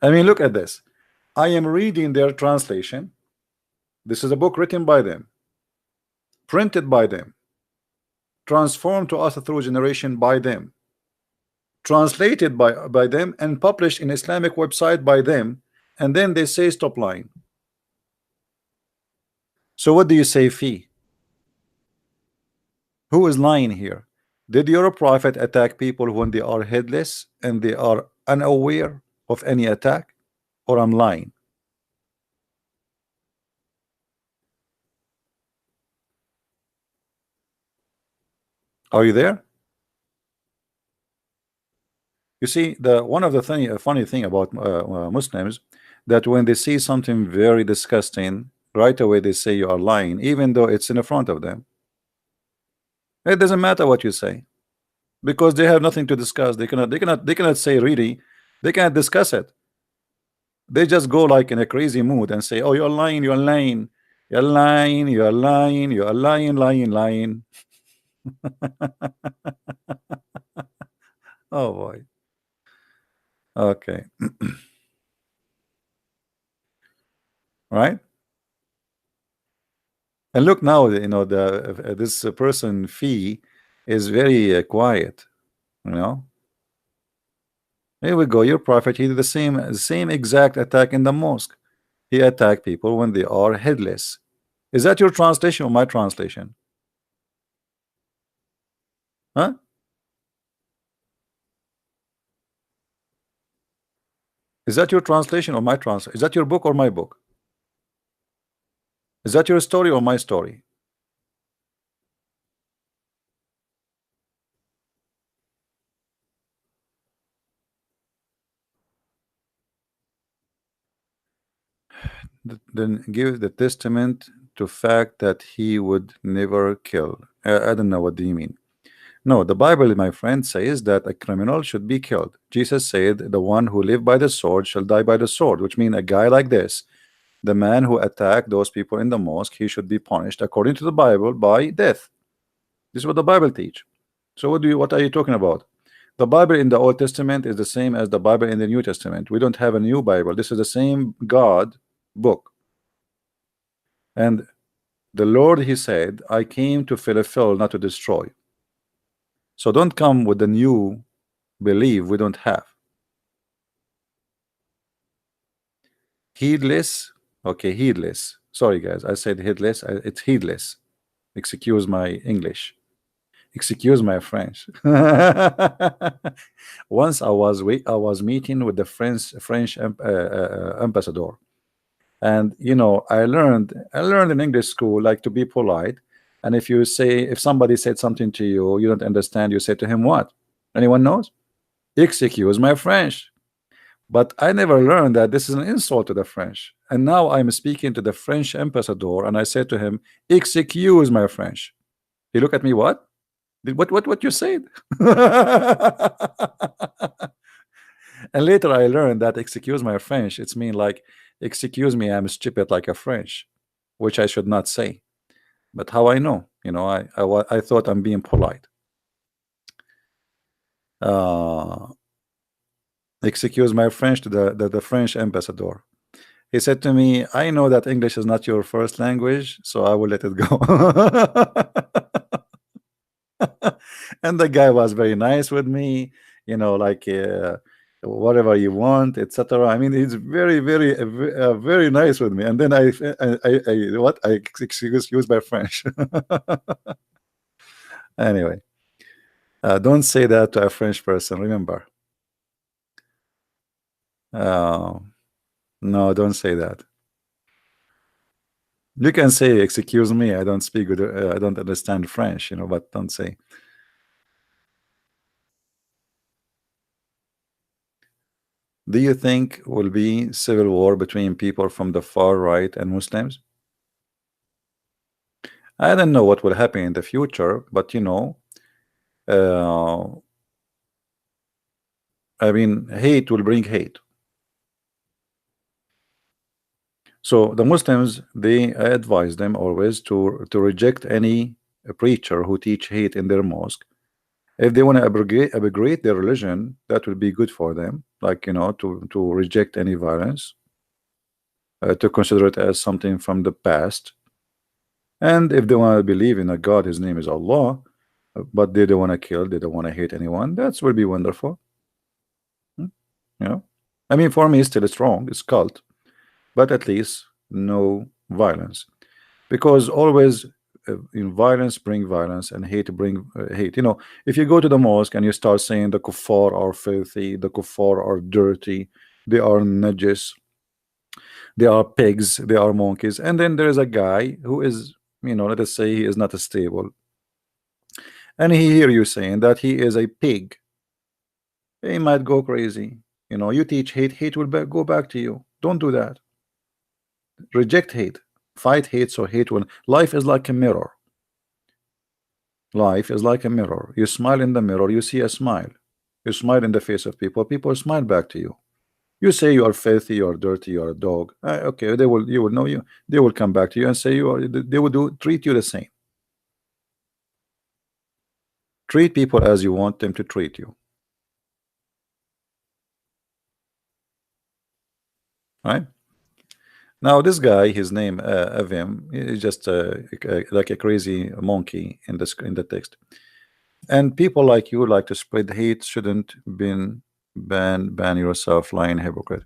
I mean, look at this. I am reading their translation. This is a book written by them, printed by them, transformed to us through generation by them, translated by them, and published in Islamic website by them, and then they say stop lying. So what do you say, fee? Who is lying here? Did your prophet attack people when they are headless and they are unaware of any attack, or I'm lying? Are you there? You see, the one of the funny thing about Muslims, that when they see something very disgusting, right away they say you are lying, even though it's in the front of them. It doesn't matter what you say, because they have nothing to discuss. They cannot say really, they cannot discuss it. They just go like in a crazy mood and say, "Oh, you're lying, you're lying, you're lying, you're lying, you're lying, lying, lying." Oh boy. Okay. Right. And look now, the this person Fee is very quiet. You know, here we go. Your prophet, he did the same exact attack in the mosque. He attacked people when they are headless. Is that your translation or my translation? Huh? Is that your translation or my translation? Is that your book or my book? Is that your story or my story? Then give the testament to fact that he would never kill. I don't know, what do you mean? No, the Bible, my friend, says that a criminal should be killed. Jesus said, "The one who live by the sword shall die by the sword," which means a guy like this, the man who attacked those people in the mosque, he should be punished according to the Bible by death. This is what the Bible teach. So what are you talking about? The Bible in the Old Testament is the same as the Bible in the New Testament. We don't have a new Bible. This is the same God book. And the Lord, he said, "I came to fulfill, not to destroy." So don't come with the new belief we don't have. Heedless. Okay, heedless. Sorry guys, I said heedless. It's heedless. Excuse my English. Excuse my French. Once I was meeting with the French ambassador, and I learned in English school like to be polite. And if somebody said something to you you don't understand, you say to him what? Anyone knows? Excuse my French. But I never learned that this is an insult to the French. And now I'm speaking to the French ambassador, and I said to him, "Excuse my French." He looked at me, "What? What you said?" And later I learned that "excuse my French," it's mean like, "Excuse me, I'm stupid like a French," which I should not say. But how I know? I thought I'm being polite. Uh, excuse my French to the French ambassador. He said to me, "I know that English is not your first language, so I will let it go." And the guy was very nice with me, like whatever you want, etc. I mean, he's very nice with me. And then I excuse my French. Anyway, don't say that to a French person, remember. No, don't say that. You can say, "Excuse me, I don't speak good, I don't understand French," but don't say. Do you think will be civil war between people from the far right and Muslims? I don't know what will happen in the future, but uh, I mean, hate will bring hate. So the Muslims, I advise them always to reject any preacher who teach hate in their mosque. If they want to abrogate their religion, that will be good for them. Like to reject any violence, to consider it as something from the past. And if they want to believe in a God, his name is Allah, but they don't want to kill, they don't want to hate anyone, that will be wonderful. Hmm? I mean, for me, still it's wrong, it's cult, but at least no violence, because always violence bring violence and hate bring hate. If you go to the mosque and you start saying the kuffar are filthy, the kuffar are dirty, they are najis, they are pigs, they are monkeys. And then there is a guy who is, let us say he is not stable, and he hear you saying that he is a pig. He might go crazy. You teach hate, hate will go back to you. Don't do that. Reject hate, fight hate, so hate will. Life is like a mirror. Life is like a mirror. You smile in the mirror, you see a smile. You smile in the face of people, people smile back to you. You say you are filthy, you are dirty, you are a dog. Okay, you will know you. They will come back to you and say you are. They will treat you the same. Treat people as you want them to treat you. Right? Now this guy, his name Avim, is just like a crazy monkey in the text. And people like you like to spread hate. Shouldn't been ban yourself, lying hypocrite.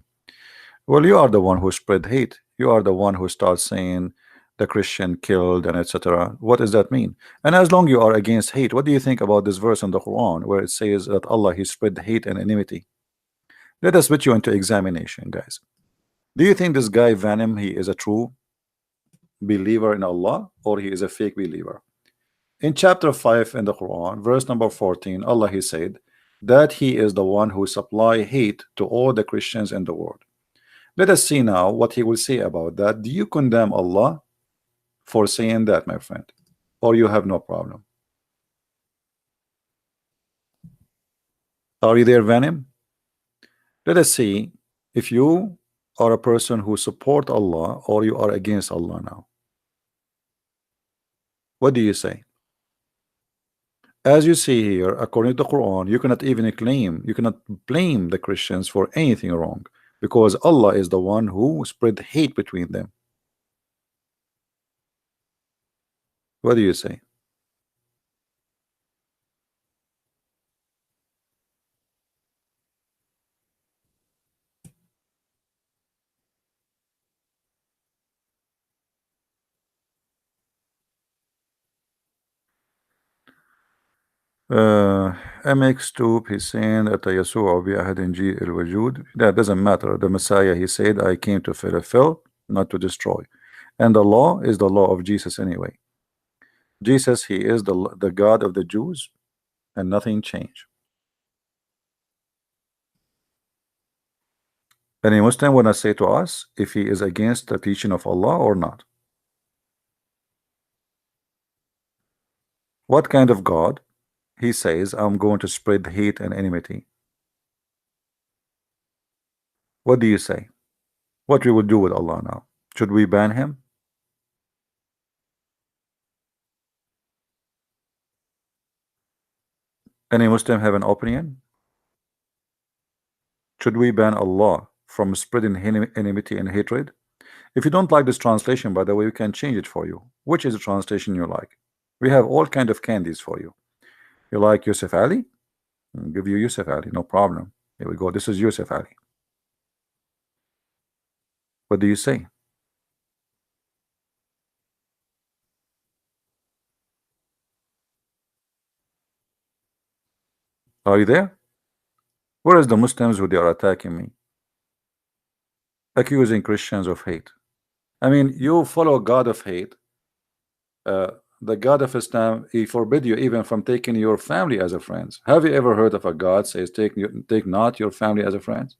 Well, you are the one who spread hate. You are the one who starts saying the Christian killed and etc. What does that mean? And as long you are against hate, what do you think about this verse in the Quran where it says that Allah, he spread hate and enmity? Let us put you into examination, guys. Do you think this guy Venom, he is a true believer in Allah, or he is a fake believer? In chapter 5 in the Quran, verse number 14, Allah, he said that he is the one who supply hate to all the Christians in the world. Let us see now what he will say about that. Do you condemn Allah for saying that, my friend, or you have no problem? Are you there, Venom? Let us see if you are a person who support Allah or you are against Allah now. What do you say? As you see here, according to the Quran, you cannot even claim, you cannot blame the Christians for anything wrong, because Allah is the one who spread hate between them. What do you say? MX2, he's saying that يسوع بأحد إنجيل الوجود. That doesn't matter. The Messiah, he said, I came to fulfill, not to destroy. And the law is the law of Jesus anyway. Jesus, he is the God of the Jews, and nothing changed. Any Muslim wanna say to us if he is against the teaching of Allah or not? What kind of God? He says, I'm going to spread hate and enmity. What do you say? What we would do with Allah now? Should we ban him? Any Muslim have an opinion? Should we ban Allah from spreading enmity and hatred? If you don't like this translation, by the way, we can change it for you. Which is the translation you like? We have all kind of candies for you. You like Yusuf Ali? I'll give you Yusuf Ali, no problem. Here we go. This is Yusuf Ali. What do you say? Are you there? Where is the Muslims who they are attacking me? Accusing Christians of hate. I mean, you follow God of hate. The God of Islam, he forbid you even from taking your family as a friend. Have you ever heard of a God says take not your family as a friend?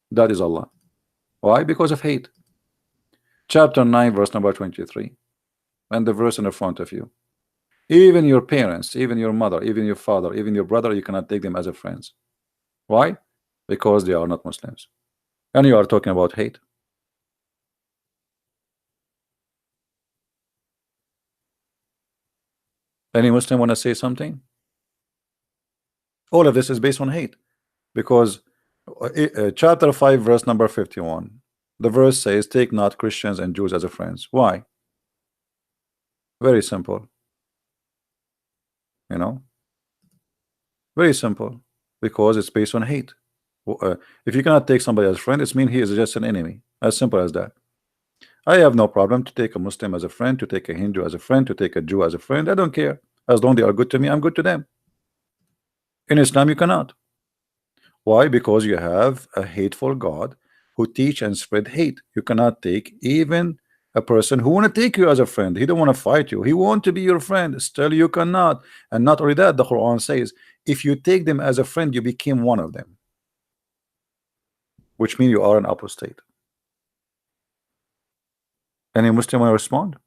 That is Allah. Why? Because of hate. Chapter 9 verse number 23, and the verse in the front of you. Even your parents, even your mother, even your father, even your brother, you cannot take them as a friends. Why? Because they are not Muslims. And you are talking about hate. Any Muslim want to say something? All of this is based on hate, because chapter 5 verse number 51, the verse says take not Christians and Jews as a friends. Why? Very simple, very simple, because it's based on hate. If you cannot take somebody as a friend, it means he is just an enemy. As simple as that. I have no problem to take a Muslim as a friend, to take a Hindu as a friend, to take a Jew as a friend. I don't care. As long as they are good to me, I'm good to them. In Islam, you cannot. Why? Because you have a hateful God who teach and spread hate. You cannot take even a person who want to take you as a friend. He don't want to fight you. He want to be your friend. Still, you cannot. And not only that, the Quran says, if you take them as a friend, you became one of them, which means you are an apostate. Any Muslim want to respond?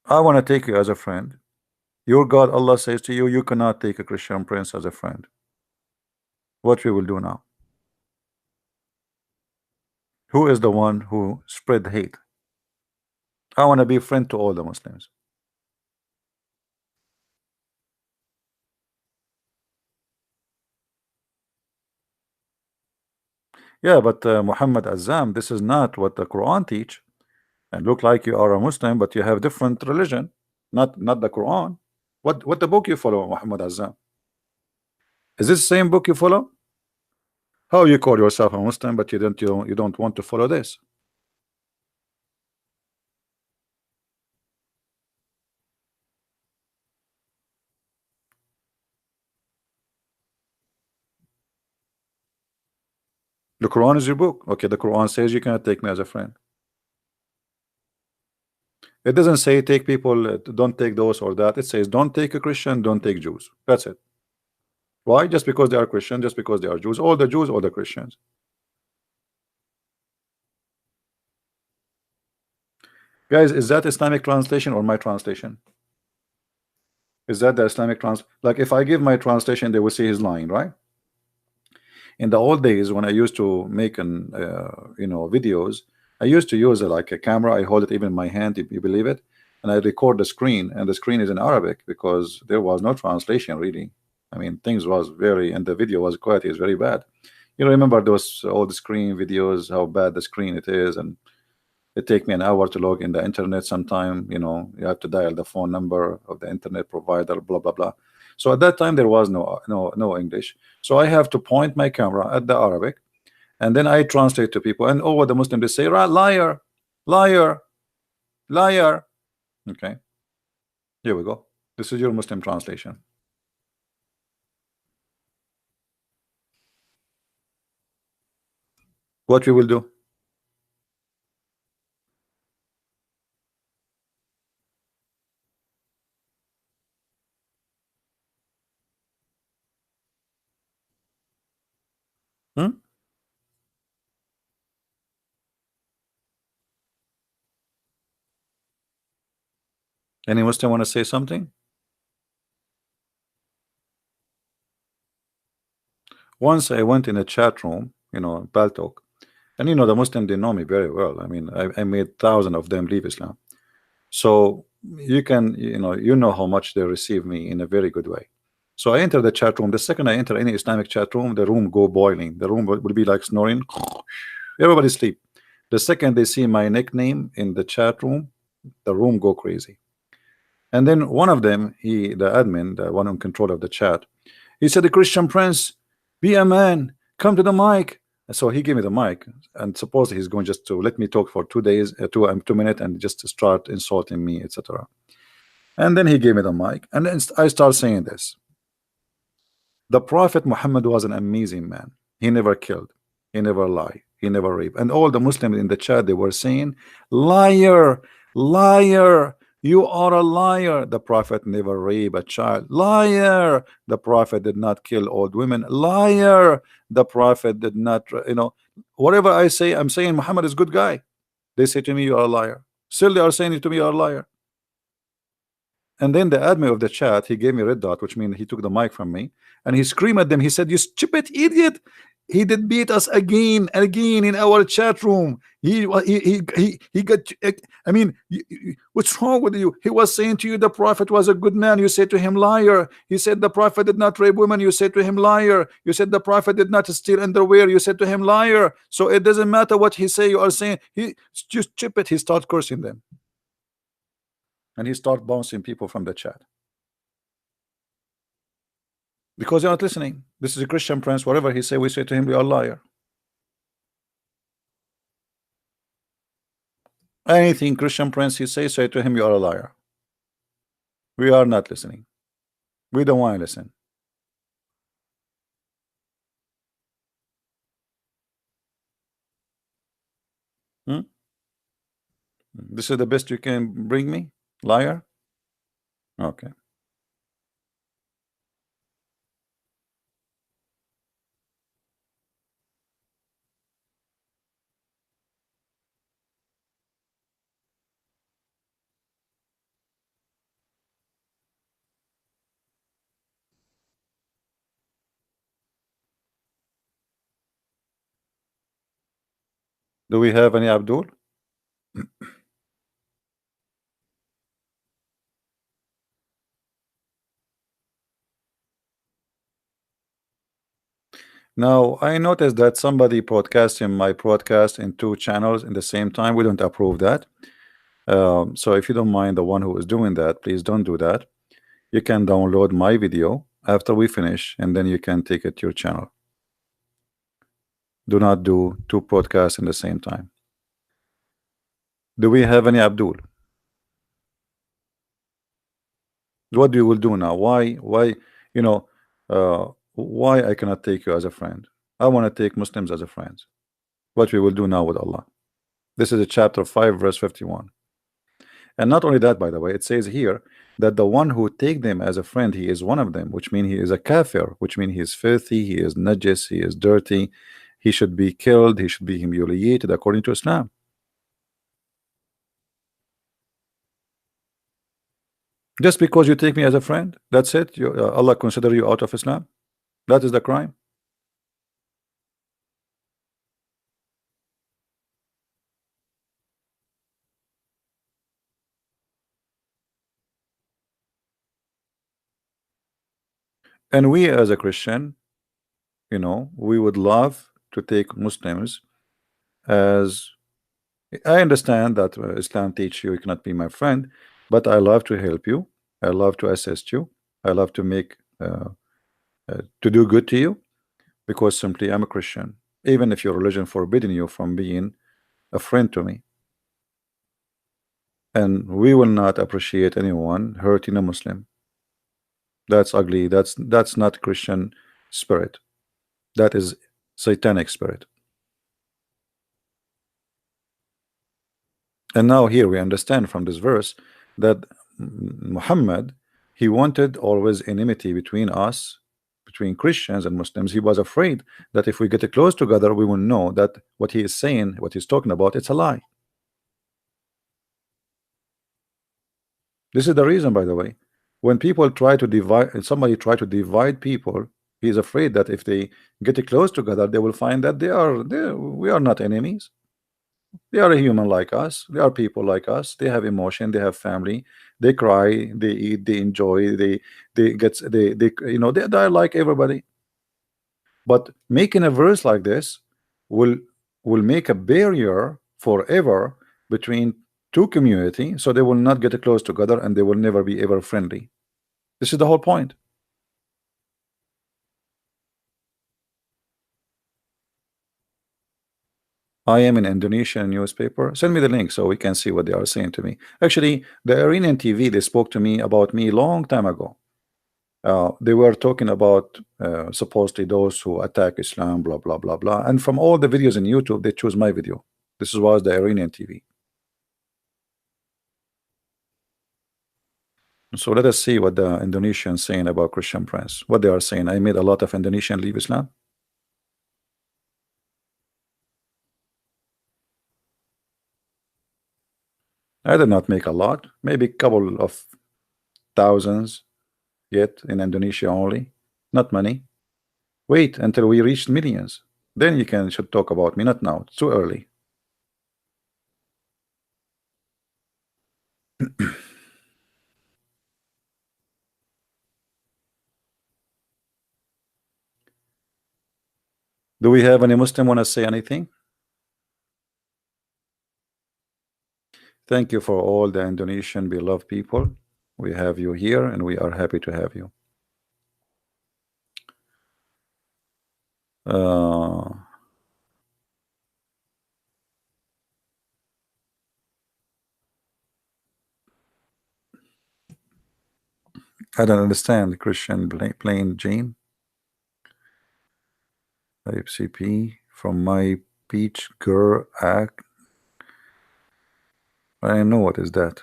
I want to take you as a friend. Your God, Allah says to you, you cannot take a Christian prince as a friend. What we will do now? Who is the one who spread hate? I want to be a friend to all the Muslims. Yeah, but Muhammad Azam, this is not what the Quran teach. And look like you are a Muslim, but you have different religion, not the Quran. What the book you follow, Muhammad Azam? Is this the same book you follow? How you call yourself a Muslim, but you don't want to follow this? The Quran is your book. Okay, the Quran says you cannot take me as a friend. It doesn't say take people, don't take those or that. It says don't take a Christian, don't take Jews. That's it. Why? Just because they are Christian, just because they are Jews. All the Jews, all the Christians. Guys, is that Islamic translation or my translation? Is that the Islamic trans? Like if I give my translation, they will say he's lying, right? In the old days when I used to make an videos, I used to use like a camera. I hold it even in my hand, if you believe it, and I record the screen, and the screen is in Arabic because there was no translation really. I mean, things was very, and the video was quality is very bad. You remember those old screen videos, how bad the screen it is, and it take me an hour to log in the internet sometime. You have to dial the phone number of the internet provider, blah blah blah. So at that time there was no English, so I have to point my camera at the Arabic, and then I translate to people, and what the Muslims they say, right, liar, liar, liar. Okay, here we go. This is your Muslim translation. What we will do? Hmm? Any Muslim want to say something? Once I went in a chat room, Baltok, and the Muslim they know me very well. I mean, I made thousands of them leave Islam. So you can, you know how much they receive me in a very good way. So I enter the chat room. The second I enter any Islamic chat room, the room go boiling. The room will be like snoring. Everybody sleep. The second they see my nickname in the chat room, the room go crazy. And then one of them, the admin, the one in control of the chat, he said, "The Christian Prince, be a man, come to the mic." And so he gave me the mic, and supposedly he's going just to let me talk for 2 days, 2 minutes, and just to start insulting me, etc. And then he gave me the mic, and then I start saying this: the Prophet Muhammad was an amazing man. He never killed, he never lied, he never raped. And all the Muslims in the chat, they were saying, liar, liar, you are a liar. The Prophet never raped a child. Liar. The Prophet did not kill old women. Liar. The Prophet did not, whatever I say, I'm saying Muhammad is a good guy. They say to me, you are a liar. Still, they are saying to me, you are a liar. And then the admin of the chat, he gave me a red dot, which means he took the mic from me, and he screamed at them. He said, "You stupid idiot! He did beat us again and again in our chat room. He got. I mean, what's wrong with you? He was saying to you the Prophet was a good man. You said to him, liar. He said the Prophet did not rape women. You said to him, liar. You said the Prophet did not steal underwear. You said to him, liar. So it doesn't matter what he say. You are saying he just stupid." He start cursing them, and he start bouncing people from the chat. Because you're not listening. This is a Christian Prince. Whatever he say, we say to him, we are liar. Anything Christian Prince he say to him, you are a liar. We are not listening. We don't want to listen. Hmm? This is the best you can bring me, liar. Okay. Do we have any Abdul? Now, I noticed that somebody broadcasting my broadcast in two channels in the same time. We don't approve that. So if you don't mind, the one who is doing that, please don't do that. You can download my video after we finish, and then you can take it to your channel. Do not do two podcasts in the same time. Do we have any Abdul? What we will do now? Why, you know, why I cannot take you as a friend? I want to take Muslims as a friend. What we will do now with Allah? This is a chapter 5, verse 51. And not only that, by the way, it says here that the one who take them as a friend, he is one of them, which means he is a kafir, which means he is filthy, he is najis, he is dirty, he should be killed, he should be humiliated according to Islam. Just because you take me as a friend, that's it. Allah consider you out of Islam. That is the crime. And we as a Christian, we would love to take Muslims as I understand that Islam teach you cannot be my friend, but I love to help you. I love to assist you. I love to make to do good to you because simply I'm a Christian. Even if your religion forbidden you from being a friend to me, and we will not appreciate anyone hurting a Muslim. That's ugly. That's not Christian spirit. That is satanic spirit. And now here we understand from this verse that Muhammad, he wanted always enmity between us, between Christians and Muslims. He was afraid that if we get close together, we will know that what he is saying, what he's talking about, it's a lie. This is the reason, by the way, when people try to divide, somebody try to divide people, he is afraid that if they get close together, they will find that we are not enemies. They are a human like us. They are people like us. They have emotion. They have family. They cry. They eat. They enjoy. They are like everybody. But making a verse like this will will make a barrier forever between two community, so they will not get close together and they will never be ever friendly. This is the whole point. I am in Indonesian newspaper. Send me the link so we can see what they are saying to me. Actually, the Iranian TV, they spoke to me about me long time ago. They were talking about supposedly those who attack Islam, blah blah blah blah. And from all the videos in YouTube, they choose my video. This was the Iranian TV. So let us see what the Indonesians saying about Christian Prince. What they are saying. I made a lot of Indonesian leave Islam. I did not make a lot, maybe a couple of thousands yet in Indonesia only, not many. Wait until we reach millions. Then you can should talk about me, not now. It's too early. Do we have any Muslim want to say anything? Thank you for all the Indonesian beloved people. We have you here and we are happy to have you. Uh, I don't understand. Christian plain Jane. Type CP from my peach girl act. I know what is that.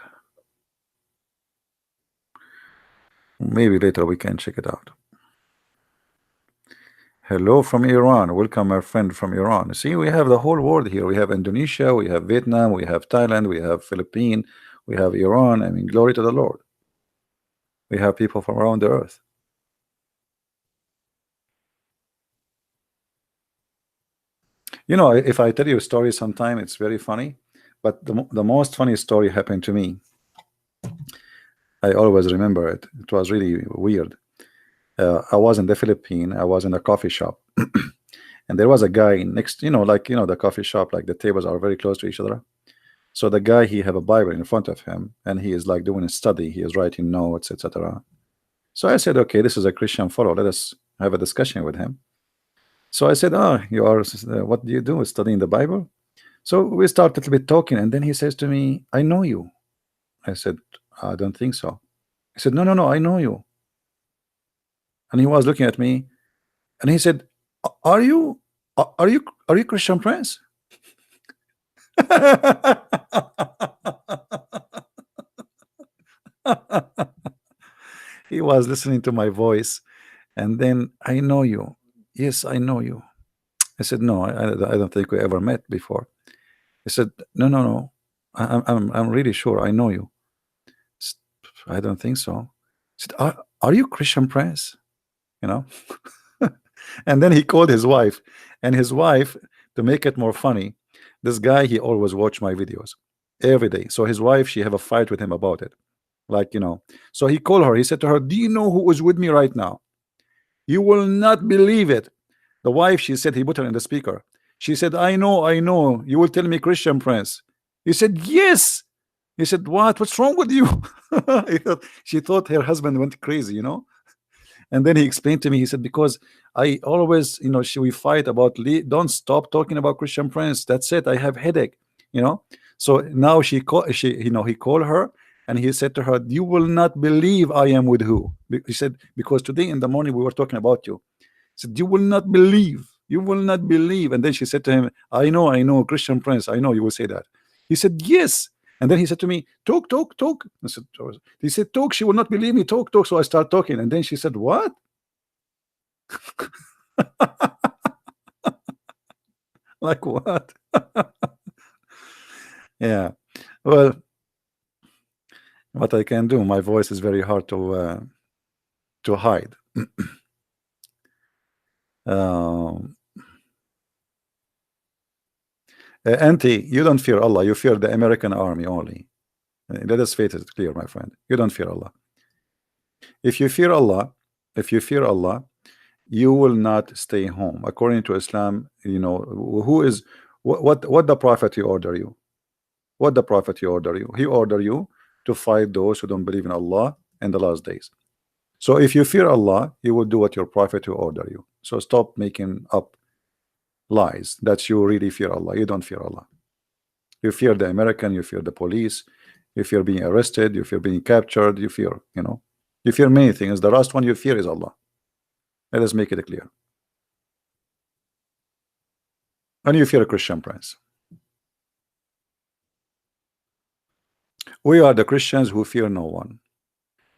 Maybe later we can check it out. Hello from Iran. Welcome, our friend from Iran. See, we have the whole world here. We have Indonesia, we have Vietnam, we have Thailand, we have Philippines, we have Iran. I mean, glory to the Lord. We have people from around the earth. You know, if I tell you a story sometime, it's very funny. But the most funny story happened to me. I always remember it. It was really weird. I was in the Philippines. I was in a coffee shop. And there was a guy next, the coffee shop, like the tables are very close to each other. So the guy, he have a Bible in front of him, and he is like doing a study. He is writing notes, etc. So I said, okay, this is a Christian fellow. Let us have a discussion with him. So I said, oh, you are, what do you do? Studying the Bible? So we start a little bit talking, and then he says to me, I know you. I said, I don't think so. He said, no, no, no, I know you. And he was looking at me, and he said, are you Christian Prince? He was listening to my voice, and then, I know you. Yes, I know you. I said, no, I don't think we ever met before. He said, no, no, no, I'm really sure I know you. I don't think so. He said, are you Christian Prince? You know. And then he called his wife, and his wife, to make it more funny, this guy, he always watch my videos every day. So his wife, she have a fight with him about it, like, so he called her. He said to her, do you know who is with me right now? You will not believe it. The wife, she said, he put her in the speaker. She said, I know, you will tell me Christian Prince. He said, yes. He said, what's wrong with you? She thought her husband went crazy, And then he explained to me, he said, because I always, we fight about, don't stop talking about Christian Prince. That's it. I have headache, So now he called her, and he said to her, you will not believe I am with who. He said, because today in the morning we were talking about you. He said, you will not believe. You will not believe. And then she said to him, I know, Christian Prince. I know you will say that. He said, yes. And then he said to me, talk. I said, he said, talk. She will not believe me. Talk. So I start talking. And then she said, what? Like what? Yeah. Well, what I can do, my voice is very hard to hide. Auntie, you don't fear Allah. You fear the American army only. Let us face it clear, my friend. You don't fear Allah. If you fear Allah, you will not stay home. According to Islam, who is what the Prophet he order you? What the Prophet he order you? He order you to fight those who don't believe in Allah in the last days. So if you fear Allah, you will do what your Prophet will order you. So stop making up lies that you really fear Allah. You don't fear Allah. You fear the American, you fear the police, you fear being arrested, you fear being captured, you fear, you fear many things. The last one you fear is Allah. Let us make it clear. And you fear a Christian Prince. We are the Christians who fear no one.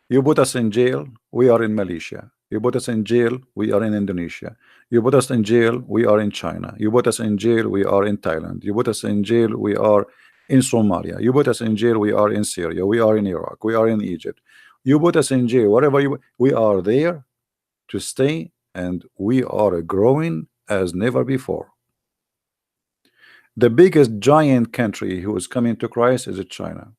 You put us in jail, we are in Malaysia. You put us in jail, we are in Indonesia. You put us in jail, we are in China. You put us in jail, we are in Thailand. You put us in jail, we are in Somalia. You put us in jail, we are in Syria. We are in Iraq. We are in Egypt. You put us in jail, whatever we are there to stay, and we are growing as never before. The biggest giant country who is coming to Christ is China.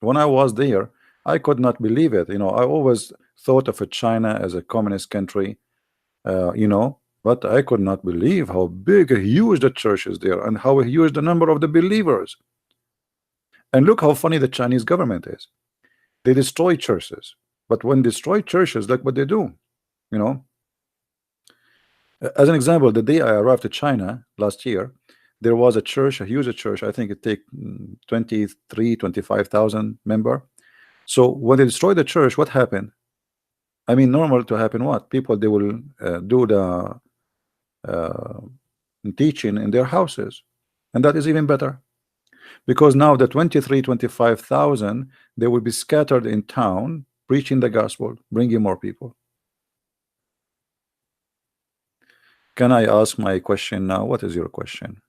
When I was there, I could not believe it. I always thought of China as a communist country, but I could not believe how big, huge the church is there, and how huge the number of the believers. And look how funny the Chinese government is. They destroy churches, but when they destroy churches, look what they do. As an example, the day I arrived to China last year, there was a church, a huge church. I think it take 23, 25,000 member. So when they destroyed the church, what happened? I mean, normal to happen what? People, they will do the uh, teaching in their houses, and that is even better, because now the 25,000, they will be scattered in town preaching the gospel, bringing more people. Can I ask my question now? What is your question?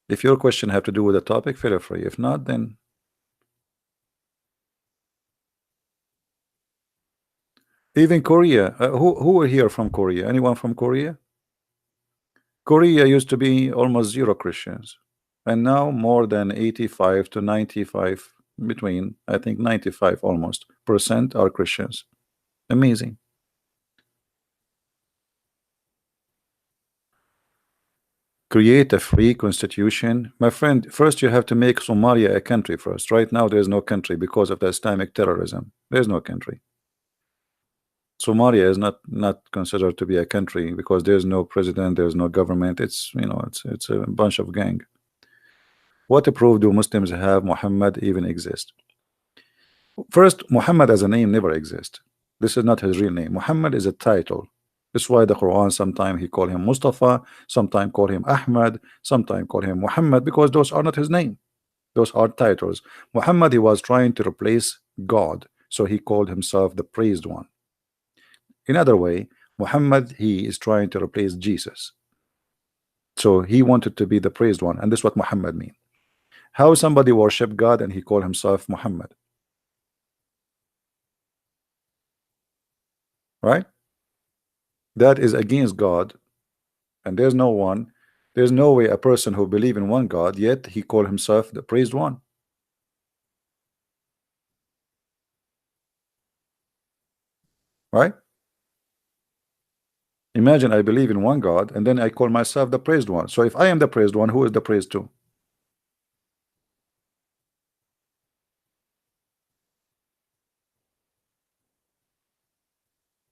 If your question have to do with the topic, feel free. If not, then even Korea. Who are here from Korea? Anyone from Korea? Korea used to be almost zero Christians, and now more than 85 to 95, between I think 95 almost percent are Christians. Amazing. Create a free constitution, my friend. First, you have to make Somalia a country first. Right now, there is no country because of the Islamic terrorism. There is no country. Somalia is not considered to be a country because there's no president, there's no government. It's, you know, it's a bunch of gang. What proof do Muslims have Muhammad even exist? First, Muhammad as a name never exists. This is not his real name. Muhammad is a title. That's why the Quran sometimes he call him Mustafa, sometimes call him Ahmad, sometimes call him Muhammad, because those are not his name. Those are titles. Muhammad, he was trying to replace God, so he called himself the praised one. In other way, Muhammad, he is trying to replace Jesus. So he wanted to be the praised one, and this is what Muhammad means. How somebody worship God and he called himself Muhammad, right? That is against God, and there's no way a person who believe in one God, yet he called himself the praised one, right? Imagine I believe in one God and then I call myself the praised one. So if I am the praised one, who is the praised to?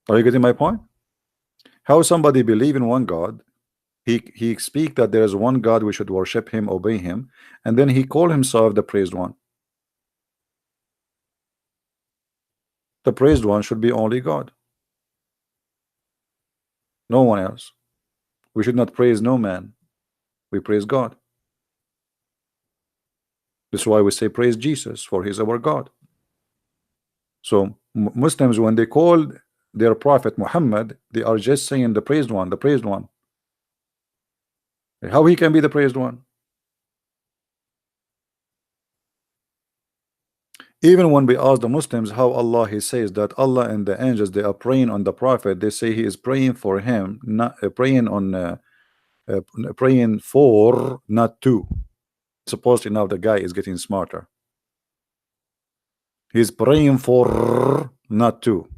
Are you getting my point? How somebody believe in one God, he speak that there is one God, we should worship him, obey him, and then he call himself the praised one. The praised one should be only God, no one else. We should not praise no man, we praise God. That's why we say praise Jesus, for he is our God. So Muslims, when they call their prophet Muhammad, they are just saying the praised one, the praised one. How he can be the praised one? Even when we ask the Muslims how Allah, he says that Allah and the angels, they are praying on the prophet, they say he is praying for him, not praying on uh, praying for, not to. Supposedly now the guy is getting smarter. He's praying for, not to.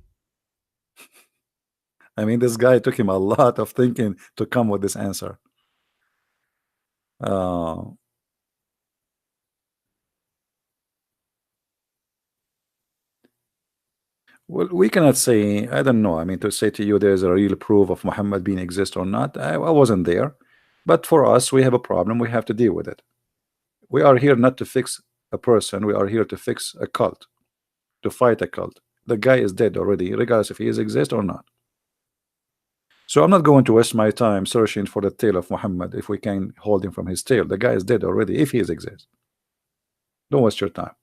I mean, this guy took him a lot of thinking to come with this answer. uh, Well, we cannot say, I don't know. I mean, to say to you there's a real proof of Muhammad being exist or not, I wasn't there. But for us, we have a problem. We have to deal with it. We are here not to fix a person. We are here to fix a cult, to fight a cult. The guy is dead already, regardless if he is exist or not. So I'm not going to waste my time searching for the tail of Muhammad if we can hold him from his tail. The guy is dead already if he is exist. Don't waste your time.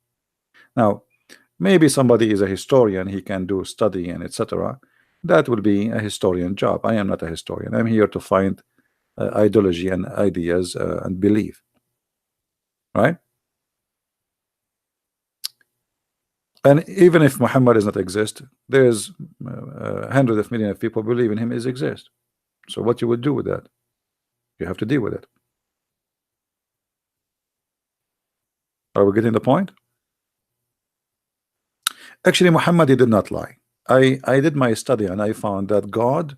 Now, maybe somebody is a historian, he can do study and etc. That will be a historian job. I am not a historian. I'm here to find ideology and ideas and belief, right? And even if Muhammad does not exist, there's hundreds of millions of people believe in him is exist. So what you would do with that? You have to deal with it. Are we getting the point? Actually, Muhammad, he did not lie. I did my study and I found that God,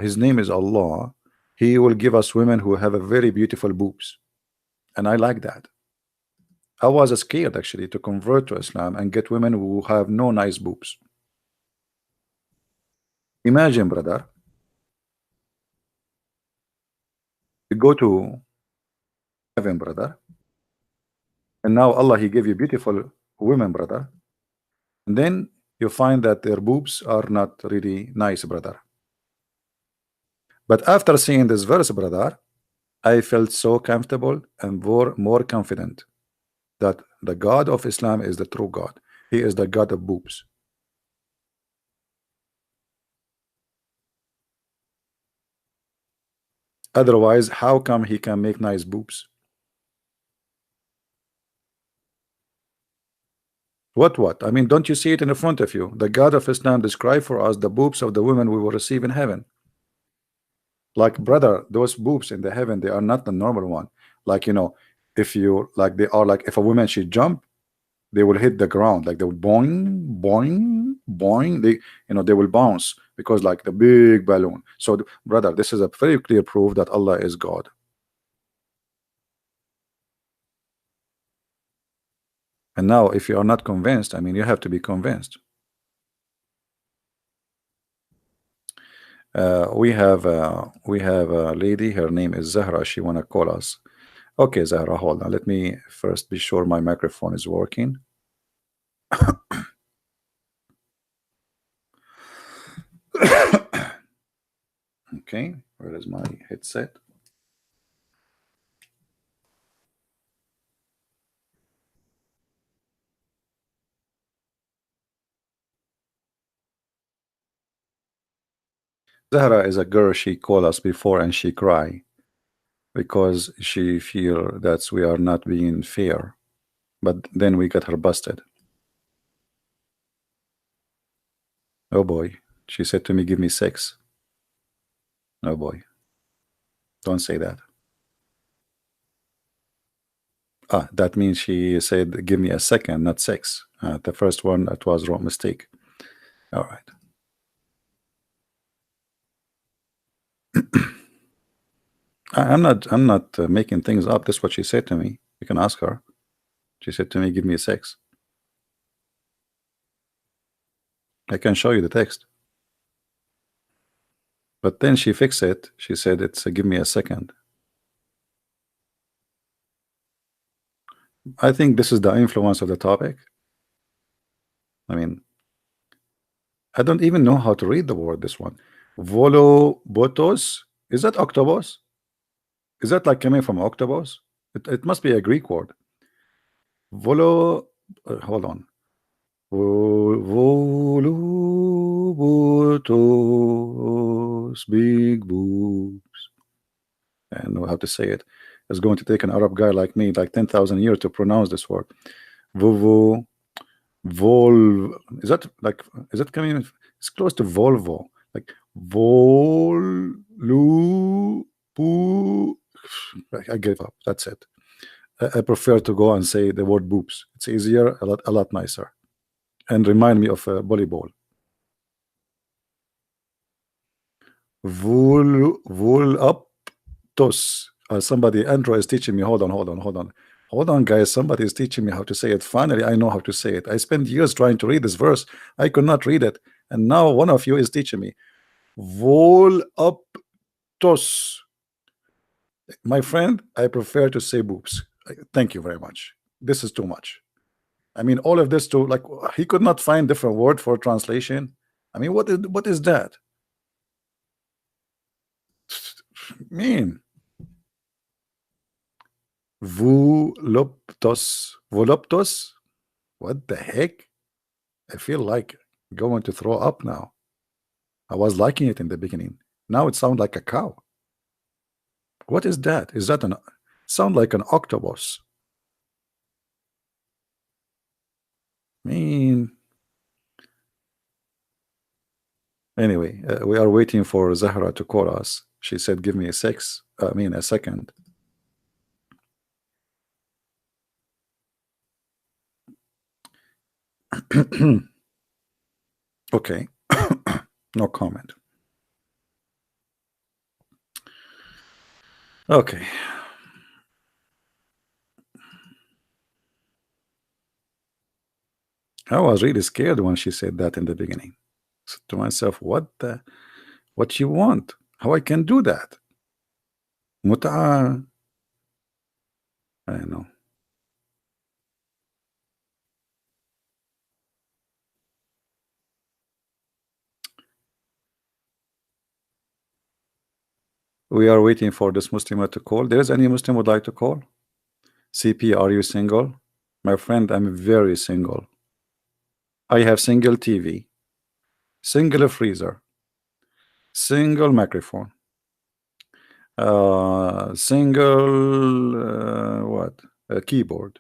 his name is Allah, he will give us women who have a very beautiful boobs, and I like that. I was scared actually to convert to Islam and get women who have no nice boobs. Imagine, brother, you go to heaven, brother. And now Allah, He gave you beautiful women, brother. And then you find that their boobs are not really nice, brother. But after seeing this verse, brother, I felt so comfortable and more confident that the God of Islam is the true God. He is the God of boobs. Otherwise, how come he can make nice boobs? What? I mean, don't you see it in front of you? The God of Islam described for us the boobs of the women we will receive in heaven. Like, brother, those boobs in the heaven, they are not the normal one. Like, if you like, they are like, if a woman she jump, they will hit the ground, like they will boing, boing, boing. They will bounce because like the big balloon. So, brother, this is a very clear proof that Allah is God. And now, if you are not convinced, I mean, you have to be convinced. We have a lady. Her name is Zahra. She wanna call us. Okay, Zahra, hold on. Let me first be sure my microphone is working. Okay, where is my headset? Zahra is a girl. She called us before and she cry because she feel that we are not being fair. But then we got her busted. Oh boy, she said to me, "Give me 6." Oh boy, don't say that. Ah, that means she said, "Give me a second, not 6." The first one, that was wrong mistake. All right. I'm not making things up. That's what she said to me. You can ask her. She said to me, "Give me a 6." I can show you the text. But then she fixed it. She said it's give me a second. I think this is the influence of the topic. I mean, I don't even know how to read the word, this one. Volobotos. Is that octopus? Is that like coming from octopus? It must be a Greek word. Volo, hold on. Volubutos, big boobs. And know how to say it. It's going to take an Arab guy like me like 10,000 years to pronounce this word. Vovo, vol. Is that coming? It's close to Volvo. Like Volu, I gave up. That's it. I prefer to go and say the word boobs. It's easier, a lot nicer, and remind me of volleyball. Vul up tos. Somebody, Andrew is teaching me. Hold on, guys. Somebody is teaching me how to say it. Finally, I know how to say it. I spent years trying to read this verse. I could not read it, and now one of you is teaching me. Vol up tos. My friend, I prefer to say boobs. Thank you very much. This is too much. I mean, all of this to like he could not find different word for translation. I mean, what is that? Mean voluptos. What the heck? I feel like going to throw up now. I was liking it in the beginning. Now it sounds like a cow. What is that? Is that an sound like an octopus? Mean. Anyway, we are waiting for Zahra to call us. She said, "Give me a 6. I mean, a second." Okay. No comment. Okay. I was really scared when she said that in the beginning. Said to myself, what you want? How I can do that? Mut'a. I know. We are waiting for this Muslim to call. There's any Muslim would like to call? CP, are you single? My friend, I'm very single. I have single TV, single freezer, single microphone, single what? A keyboard.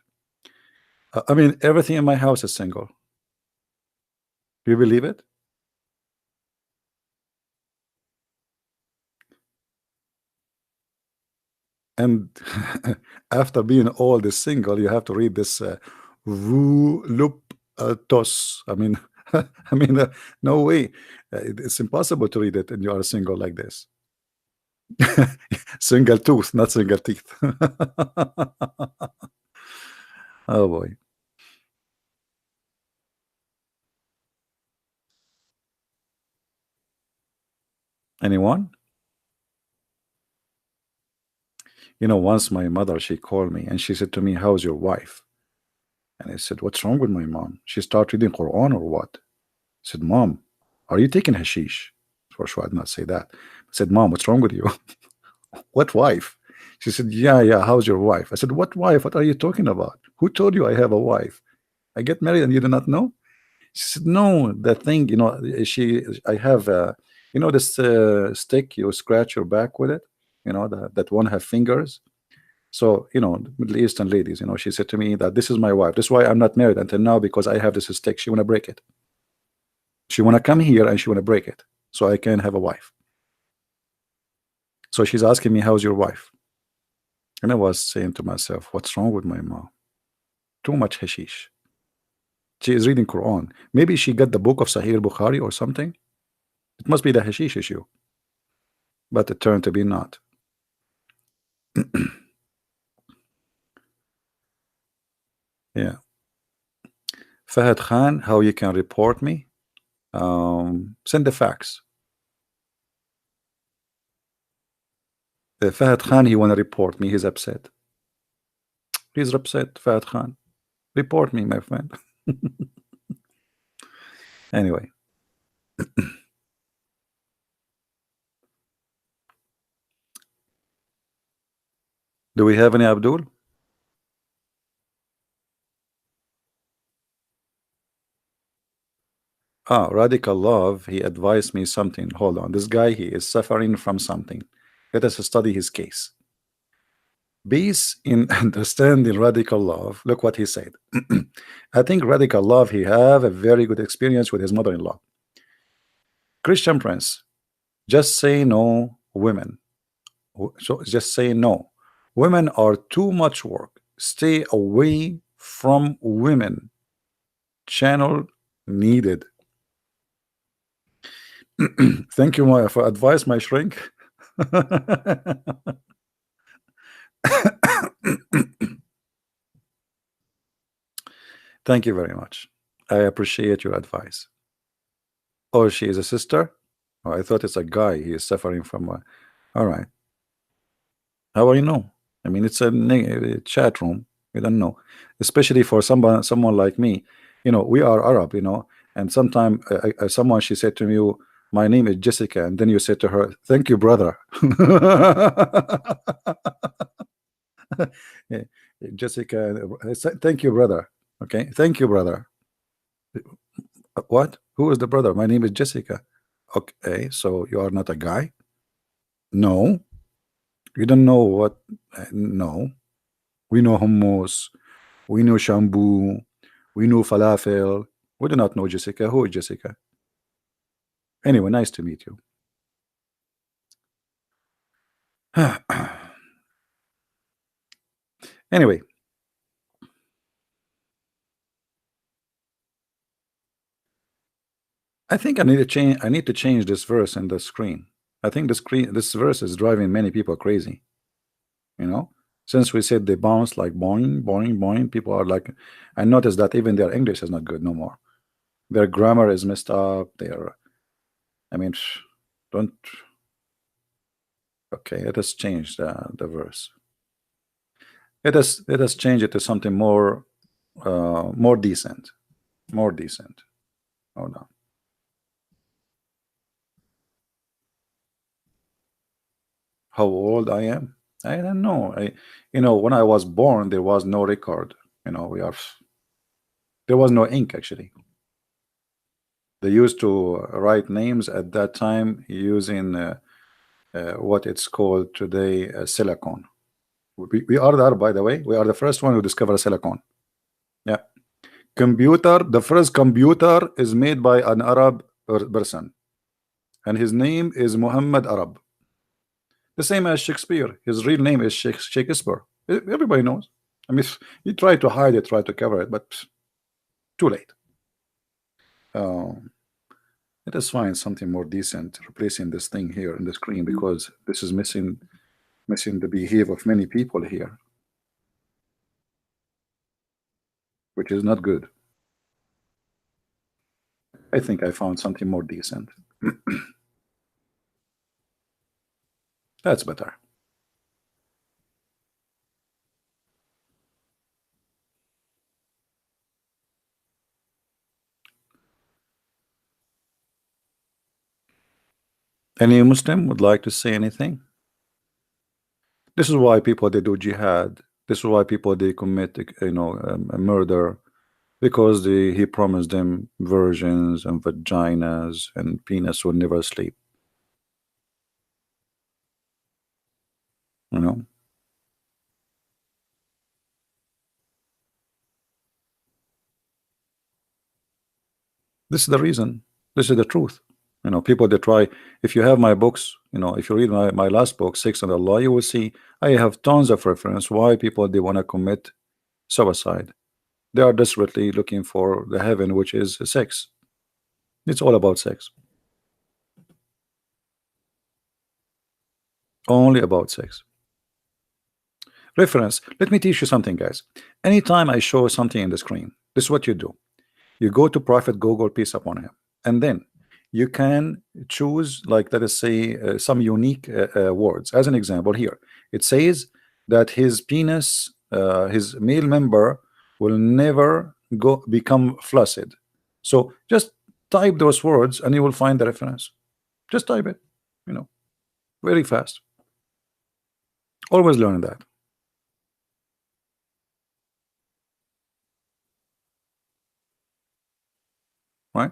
I mean, everything in my house is single. Do you believe it? And after being all this single, you have to read this tos. I mean, I mean, no way. It's impossible to read it, and you are single like this. Single tooth, not single teeth. Oh boy. Anyone? You know, once my mother, she called me and she said to me, "How's your wife?" And I said, "What's wrong with my mom? She started reading Quran or what?" I said, "Mom, are you taking hashish?" For sure, I did not say that. I said, "Mom, what's wrong with you?" "What wife?" She said, "Yeah, yeah, how's your wife?" I said, "What wife? What are you talking about? Who told you I have a wife? I get married and you do not know?" She said, "No, that thing, you know, I have, you know, this stick, you scratch your back with it, you know, that one have fingers." So, you know, Middle Eastern ladies, you know, she said to me that this is my wife. This is why I'm not married until now, because I have this stick. She want to break it. She want to come here and she want to break it so I can have a wife. So she's asking me, "How's your wife?" And I was saying to myself, what's wrong with my mom? Too much hashish. She is reading Quran. Maybe she got the book of Sahih Bukhari or something. It must be the hashish issue. But it turned to be not. Yeah. Fahad Khan, how you can report me? Send the fax. Fahad Khan, he want to report me. He's upset. He's upset, Fahad Khan. Report me, my friend. Anyway, do we have any Abdul? Ah, Radical Love, he advised me something. Hold on. This guy, he is suffering from something. Let us study his case. Based in understanding Radical Love, look what he said. I think Radical Love, he have a very good experience with his mother-in-law. Christian Prince, just say no, women. So just say no. Women are too much work. Stay away from women. Channel needed. Thank you, Maya, for advice, my shrink. Thank you very much. I appreciate your advice. Oh, she is a sister? Oh, I thought it's a guy. He is suffering from a... All right. How will you know? I mean, it's a chat room. You don't know, especially for someone like me. You know, we are Arab. You know, and sometime someone she said to me, "My name is Jessica," and then you said to her, "Thank you, brother." Yeah, Jessica, thank you, brother. Okay, thank you, brother. What? Who is the brother? My name is Jessica. Okay, so you are not a guy? No, you don't know what? No, we know hummus. We know shampoo. We know falafel. We do not know Jessica. Who is Jessica? Anyway, nice to meet you. Anyway, I think I need to change. I need to change this verse in the screen. I think this verse is driving many people crazy. You know, since we said they bounce like boing, boing, boing, people are like, I noticed that even their English is not good no more. Their grammar is messed up. Their, I mean, don't. Okay, let us change the verse. Let us change it to something more decent. More decent. Hold on. How old I am? I don't know. When I was born, there was no record. There was no ink actually. They used to write names at that time using what it's called today silicon. We are there, by the way. We are the first one who discovered silicon. Yeah. Computer, the first computer is made by an Arab person, and his name is Muhammad Arab. The same as Shakespeare. His real name is Shakespeare. Everybody knows. I mean, if you try to hide it, try to cover it, but too late. Let us find something more decent, replacing this thing here in the screen, because this is missing the behavior of many people here, which is not good. I think I found something more decent. That's better. Any Muslim would like to say anything? This is why people they do jihad. This is why people they commit, a murder, because he promised them virgins and vaginas and penis will never sleep. You know, this is the reason. This is the truth. People they try. If you have my books, if you read my last book, Six and Allah, you will see I have tons of reference why people they want to commit suicide. They are desperately looking for the heaven, which is sex. It's all about sex. Only about sex. Reference. Let me teach you something, guys. Anytime I show something in the screen, this is what you do. You go to Prophet Google, peace upon him, and then you can choose, like, let us say, some unique words. As an example, here it says that his penis, his male member, will never become flaccid. So just type those words, and you will find the reference. Just type it, very fast. Always learn that. Right?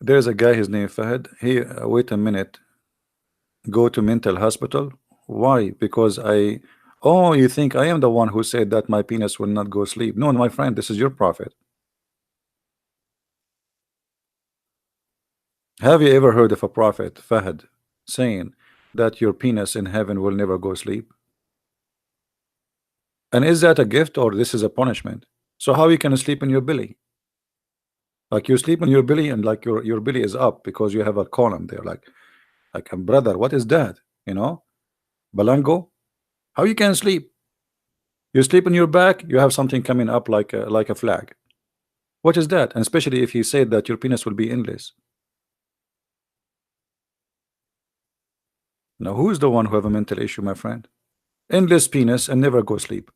There's a guy, his name Fahad. He wait a minute. Go to mental hospital. Why? Because oh, you think I am the one who said that my penis will not go sleep? No, my friend, this is your prophet. Have you ever heard of a prophet, Fahad, saying that your penis in heaven will never go sleep? And is that a gift or this is a punishment? So how you can sleep in your belly? Like you sleep in your belly and like your belly is up because you have a column there. Like brother, what is that? Balango? How you can sleep? You sleep on your back, you have something coming up like a flag. What is that? And especially if he said that your penis will be endless. Now, who's the one who have a mental issue, my friend? Endless penis and never go sleep.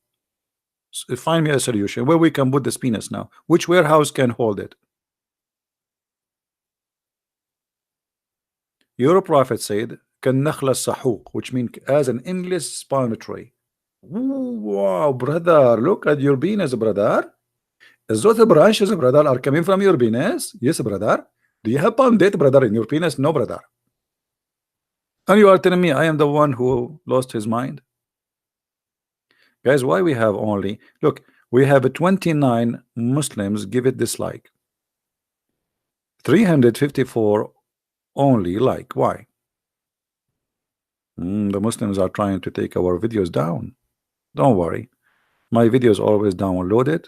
Find me a solution where we can put this penis now. Which warehouse can hold it? Your prophet said, which means as an endless palm tree. Wow, brother, look at your penis, brother. Those branches, brother, are coming from your penis. Yes, brother. Do you have palm date, brother, in your penis? No, brother. And you are telling me I am the one who lost his mind? Guys, why we have only, look, we have 29 Muslims give it dislike. 354 only like. Why? The Muslims are trying to take our videos down. Don't worry. My videos always downloaded.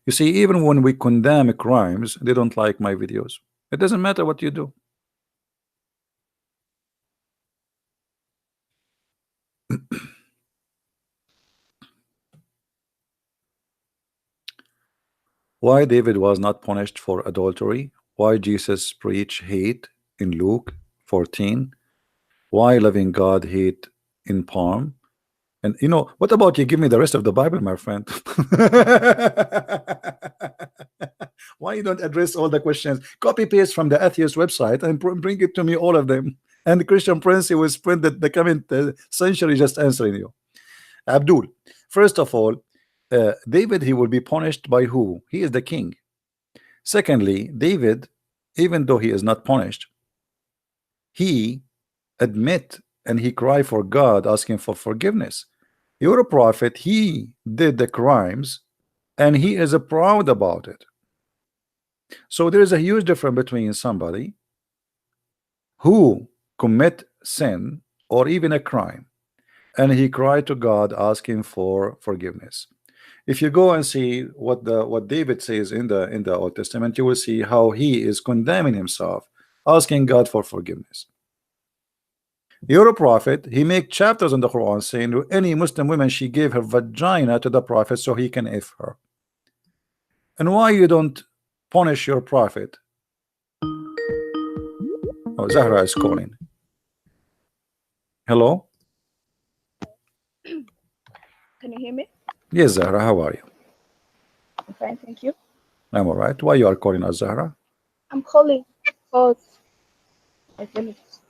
You see, even when we condemn crimes, they don't like my videos. It doesn't matter what you do. Why David was not punished for adultery? Why Jesus preached hate in Luke 14? Why loving God hate in palm? And you know, what about you give me the rest of the Bible, my friend? Why you don't address all the questions? Copy paste from the atheist website and bring it to me, all of them. And the Christian Prince, he will spend the coming century just answering you. Abdul, first of all, David, he will be punished by who? He is the king. Secondly, David, even though he is not punished, he admit and he cry for God, asking for forgiveness. You're a prophet, he did the crimes and he is proud about it. So there is a huge difference between somebody who commit sin or even a crime and he cried to God asking for forgiveness. If you go and see what David says in the Old Testament, you will see how he is condemning himself, asking God for forgiveness. You're a prophet, he make chapters in the Quran saying any Muslim woman, she gave her vagina to the prophet so he can F her. And why you don't punish your prophet? Oh, Zahra is calling. Hello? Can you hear me? Yes, Zahra, how are you? I'm fine, thank you. I'm all right. Why you are calling us, Zahra? I'm calling because let me just.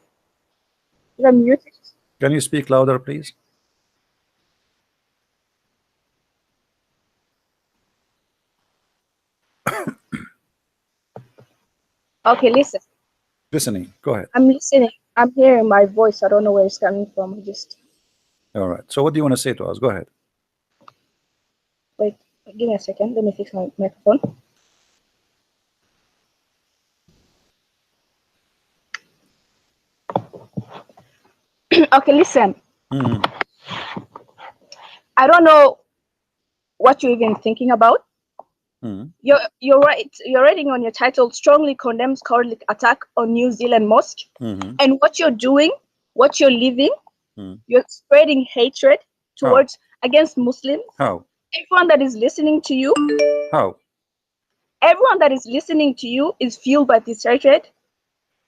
Is that muted? Can you speak louder, please? Okay, listen. Listening. Go ahead. I'm listening. I'm hearing my voice. I don't know where it's coming from. Just All right. So what do you want to say to us? Go ahead. wait. Give me a second. Let me fix my microphone. Okay, listen. I don't know what you're even thinking about. You're right. You're writing on your title strongly condemns cowardly attack on New Zealand Mosque. And what you're doing, what you're living, you're spreading hatred towards against Muslims. How? Everyone that is listening to you. How? Everyone that is listening to you is fueled by this hatred.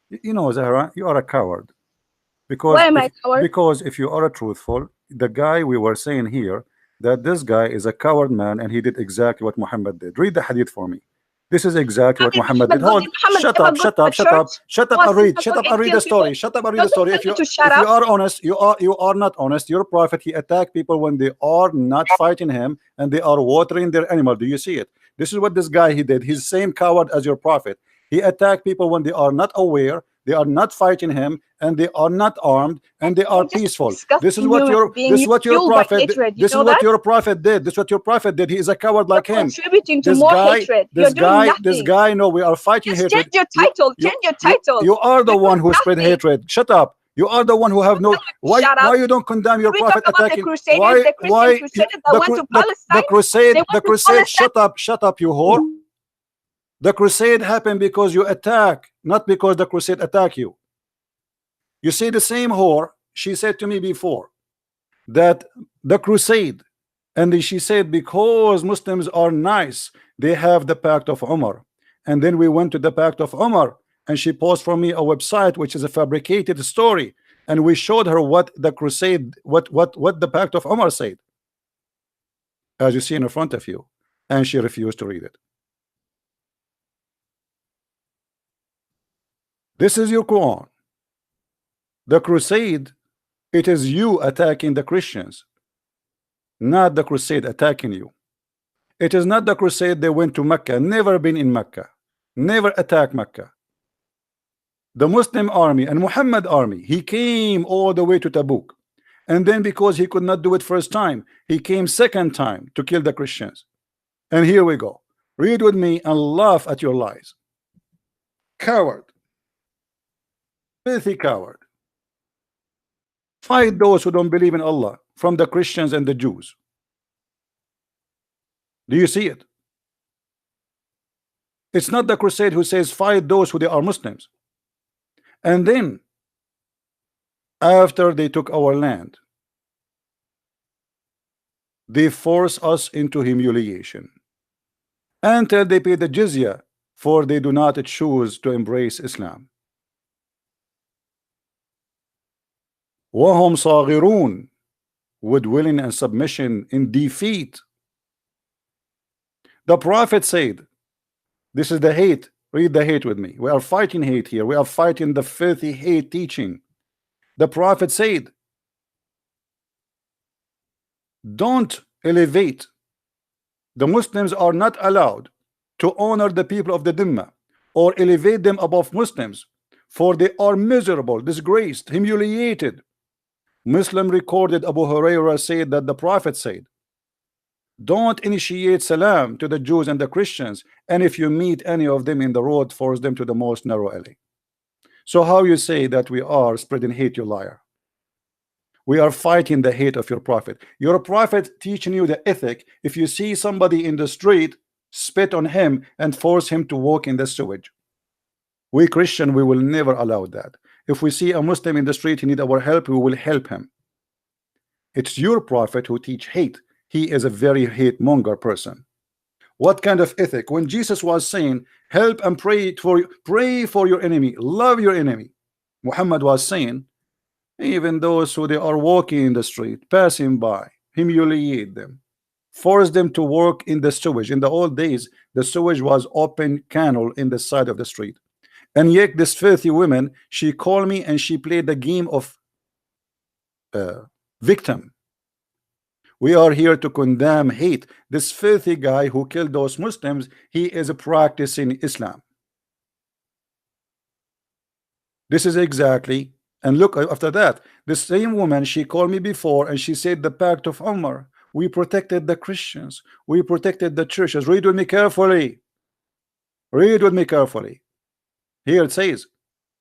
You know, Zahra, you are a coward. Because why am I a coward? Because if you are a truthful, the guy we were saying here, that this guy is a coward man and he did exactly what Muhammad did. Read the hadith for me. This is exactly what Muhammad did. Hold, shut up, shut up, shut up, shut up and read, shut up and read the story, shut up and read the story. If you are honest, you are not honest. Your prophet, he attacked people when they are not fighting him and they are watering their animal. Do you see it? This is what this guy he did. He's the same coward as your prophet. He attacked people when they are not aware, they are not fighting him, and they are not armed, and they are peaceful. This is what your prophet did. This is what your prophet did. This is what your prophet did. He is a coward like him. Contributing to more hatred. This guy. No, we are fighting hatred. Change your title. Change your title. You are the one who spread hatred. Shut up. You are the one who have no. Why you don't condemn your prophet attacking? Why the crusade? Shut up, you whore. The crusade happened because you attack, not because the crusade attack you. You see, the same whore, she said to me before that the crusade, and she said because Muslims are nice, they have the pact of Umar. And then we went to the pact of Umar, and she posted for me a website which is a fabricated story, and we showed her what the crusade, what the pact of Umar said, as you see in front of you, and she refused to read it. This is your Quran. The crusade, it is you attacking the Christians, not the crusade attacking you. It is not the crusade they went to Mecca, never been in Mecca, never attacked Mecca. The Muslim army and Muhammad army, he came all the way to Tabuk, and then because he could not do it first time, he came second time to kill the Christians. And here we go. Read with me and laugh at your lies. Coward. Filthy coward. Fight those who don't believe in Allah from the Christians and the Jews. Do you see it? It's not the crusade who says fight those who they are Muslims. And then after they took our land, they force us into humiliation until they pay the jizya, for they do not choose to embrace Islam. وهم صاغرون, with willing and submission in defeat. The prophet said, this is the hate. Read the hate with me. We are fighting hate here. We are fighting the filthy hate teaching. The prophet said, don't elevate. The Muslims are not allowed to honor the people of the Dhimma or elevate them above Muslims, for they are miserable, disgraced, humiliated. Muslim recorded Abu Hurairah said that the prophet said, don't initiate salam to the Jews and the Christians, and if you meet any of them in the road, force them to the most narrow alley. So how you say that we are spreading hate, you liar? We are fighting the hate of your prophet. Your prophet teaching you the ethic. If you see somebody in the street, spit on him and force him to walk in the sewage. We Christian, we will never allow that. If we see a Muslim in the street, he need our help, we will help him. It's your prophet who teach hate. He is a very hate monger person. What kind of ethic? When Jesus was saying, help and pray for your enemy, love your enemy, Muhammad was saying, even those who they are walking in the street, passing by, humiliate them, force them to work in the sewage. In the old days, the sewage was open canal in the side of the street. And yet this filthy woman, she called me and she played the game of victim. We are here to condemn hate. This filthy guy who killed those Muslims, he is practicing Islam. This is exactly, and look, after that, the same woman, she called me before and she said the pact of Umar, we protected the Christians, we protected the churches. Read with me carefully. Read with me carefully. Here it says,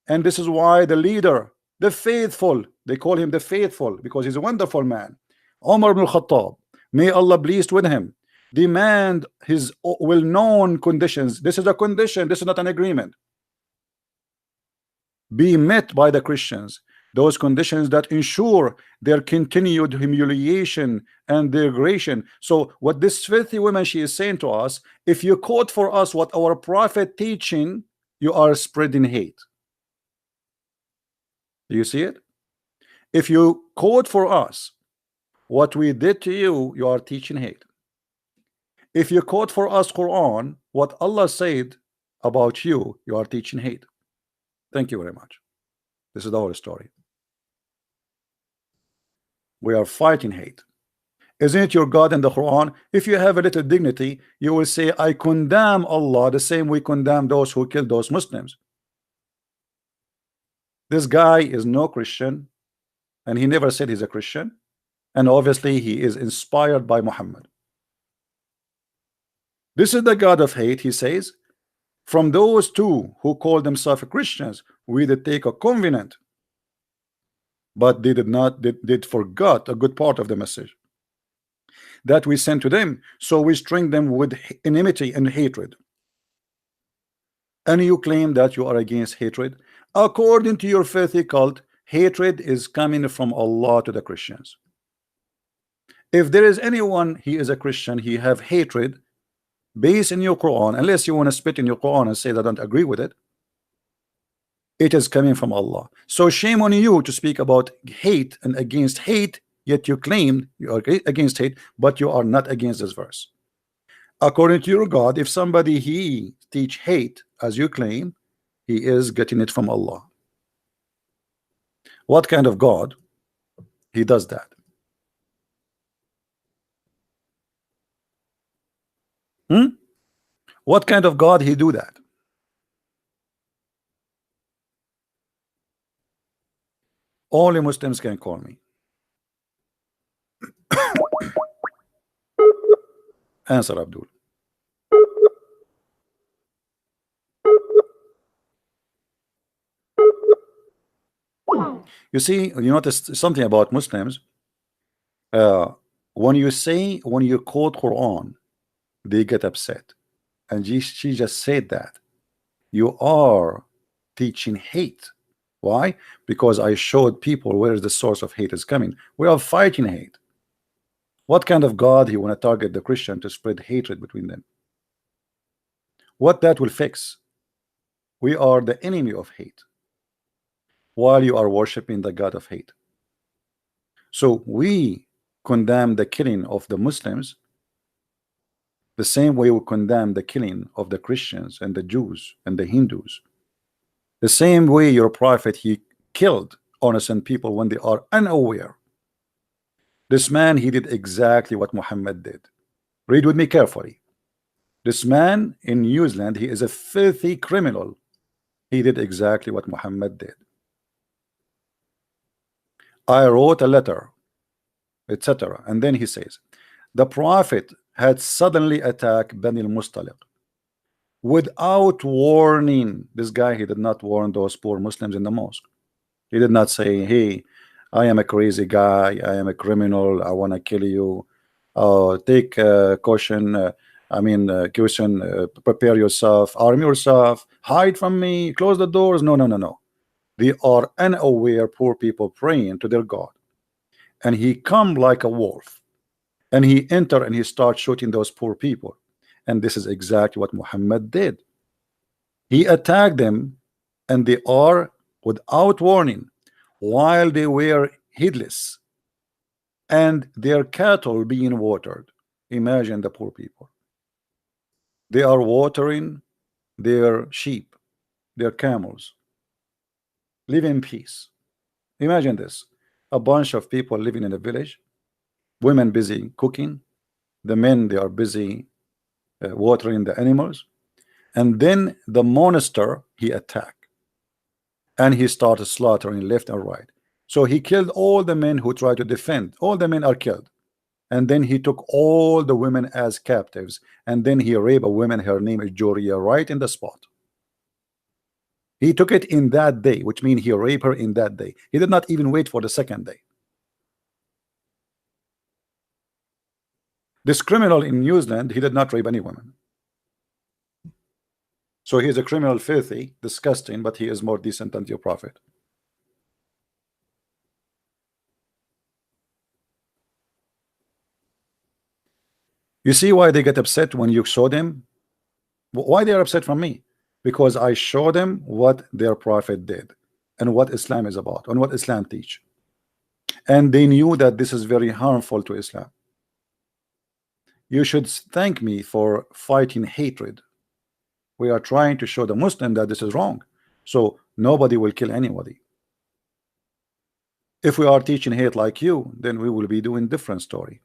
and this is why the leader, the faithful, they call him the faithful because he's a wonderful man, Umar ibn al-Khattab, may Allah pleased with him, demand his well-known conditions. This is a condition, this is not an agreement, be met by the Christians, those conditions that ensure their continued humiliation and degradation. So what this filthy woman, she is saying to us, if you quote for us what our prophet teaching, you are spreading hate. Do you see it? If you quote for us what we did to you, you are teaching hate. If you quote for us Quran, what Allah said about you, you are teaching hate. Thank you very much. This is the whole story. We are fighting hate. Isn't it your God in the Quran? If you have a little dignity, you will say, I condemn Allah the same we condemn those who killed those Muslims. This guy is no Christian, and he never said he's a Christian, and obviously he is inspired by Muhammad. This is the God of hate. He says, from those two who call themselves Christians, we did take a covenant, but they did forgot a good part of the message that we sent to them, so we string them with enmity and hatred. And you claim that you are against hatred. According to your filthy cult, hatred is coming from Allah to the Christians. If there is anyone, he is a Christian, he have hatred based in your Quran, unless you want to spit in your Quran and say that I don't agree with it, it is coming from Allah. So shame on you to speak about hate and against hate, yet you claim you are against hate, but you are not against this verse. According to your God, if somebody he teach hate as you claim, he is getting it from Allah. What kind of God he does that? What kind of God he do that? Only Muslims can call me. Answer, Abdul. You see, you notice something about Muslims. When you quote Quran, they get upset. And she just said that you are teaching hate. Why? Because I showed people where the source of hate is coming. We are fighting hate. What kind of God he want to target the Christian to spread hatred between them? What that will fix? We are the enemy of hate, while you are worshiping the God of hate. So we condemn the killing of the Muslims the same way we condemn the killing of the Christians and the Jews and the Hindus. The same way your prophet, he killed innocent people when they are unaware. This man, he did exactly what Muhammad did. Read with me carefully. This man in New Zealand, he is a filthy criminal. He did exactly what Muhammad did. I wrote a letter, etc. And then he says, the prophet had suddenly attacked Bani al-Mustaliq without warning. This guy, he did not warn those poor Muslims in the mosque. He did not say, hey, I am a crazy guy, I am a criminal, I want to kill you, take caution, caution, prepare yourself, arm yourself, hide from me, close the doors. No, no, no, no. They are unaware poor people praying to their God, and he come like a wolf, and he enter and he start shooting those poor people. And this is exactly what Muhammad did. He attacked them, and they are without warning, while they were heedless, and their cattle being watered. Imagine the poor people. They are watering their sheep, their camels. Live in peace. Imagine this. A bunch of people living in a village, women busy cooking, the men, they are busy watering the animals, and then the monster, he attacked, and he started slaughtering left and right. So he killed all the men who tried to defend. All the men are killed, and then he took all the women as captives, and then he raped a woman, her name is Joria, right in the spot. He took it in that day, which means he raped her in that day. He did not even wait for the second day. This criminal in New Zealand, he did not rape any woman. So he is a criminal, filthy, disgusting, but he is more decent than your prophet. You see why they get upset when you show them? Why they are upset from me? Because I show them what their prophet did and what Islam is about and what Islam teach. And they knew that this is very harmful to Islam. You should thank me for fighting hatred. We are trying to show the Muslim that this is wrong, so nobody will kill anybody. If we are teaching hate like you, then we will be doing different story.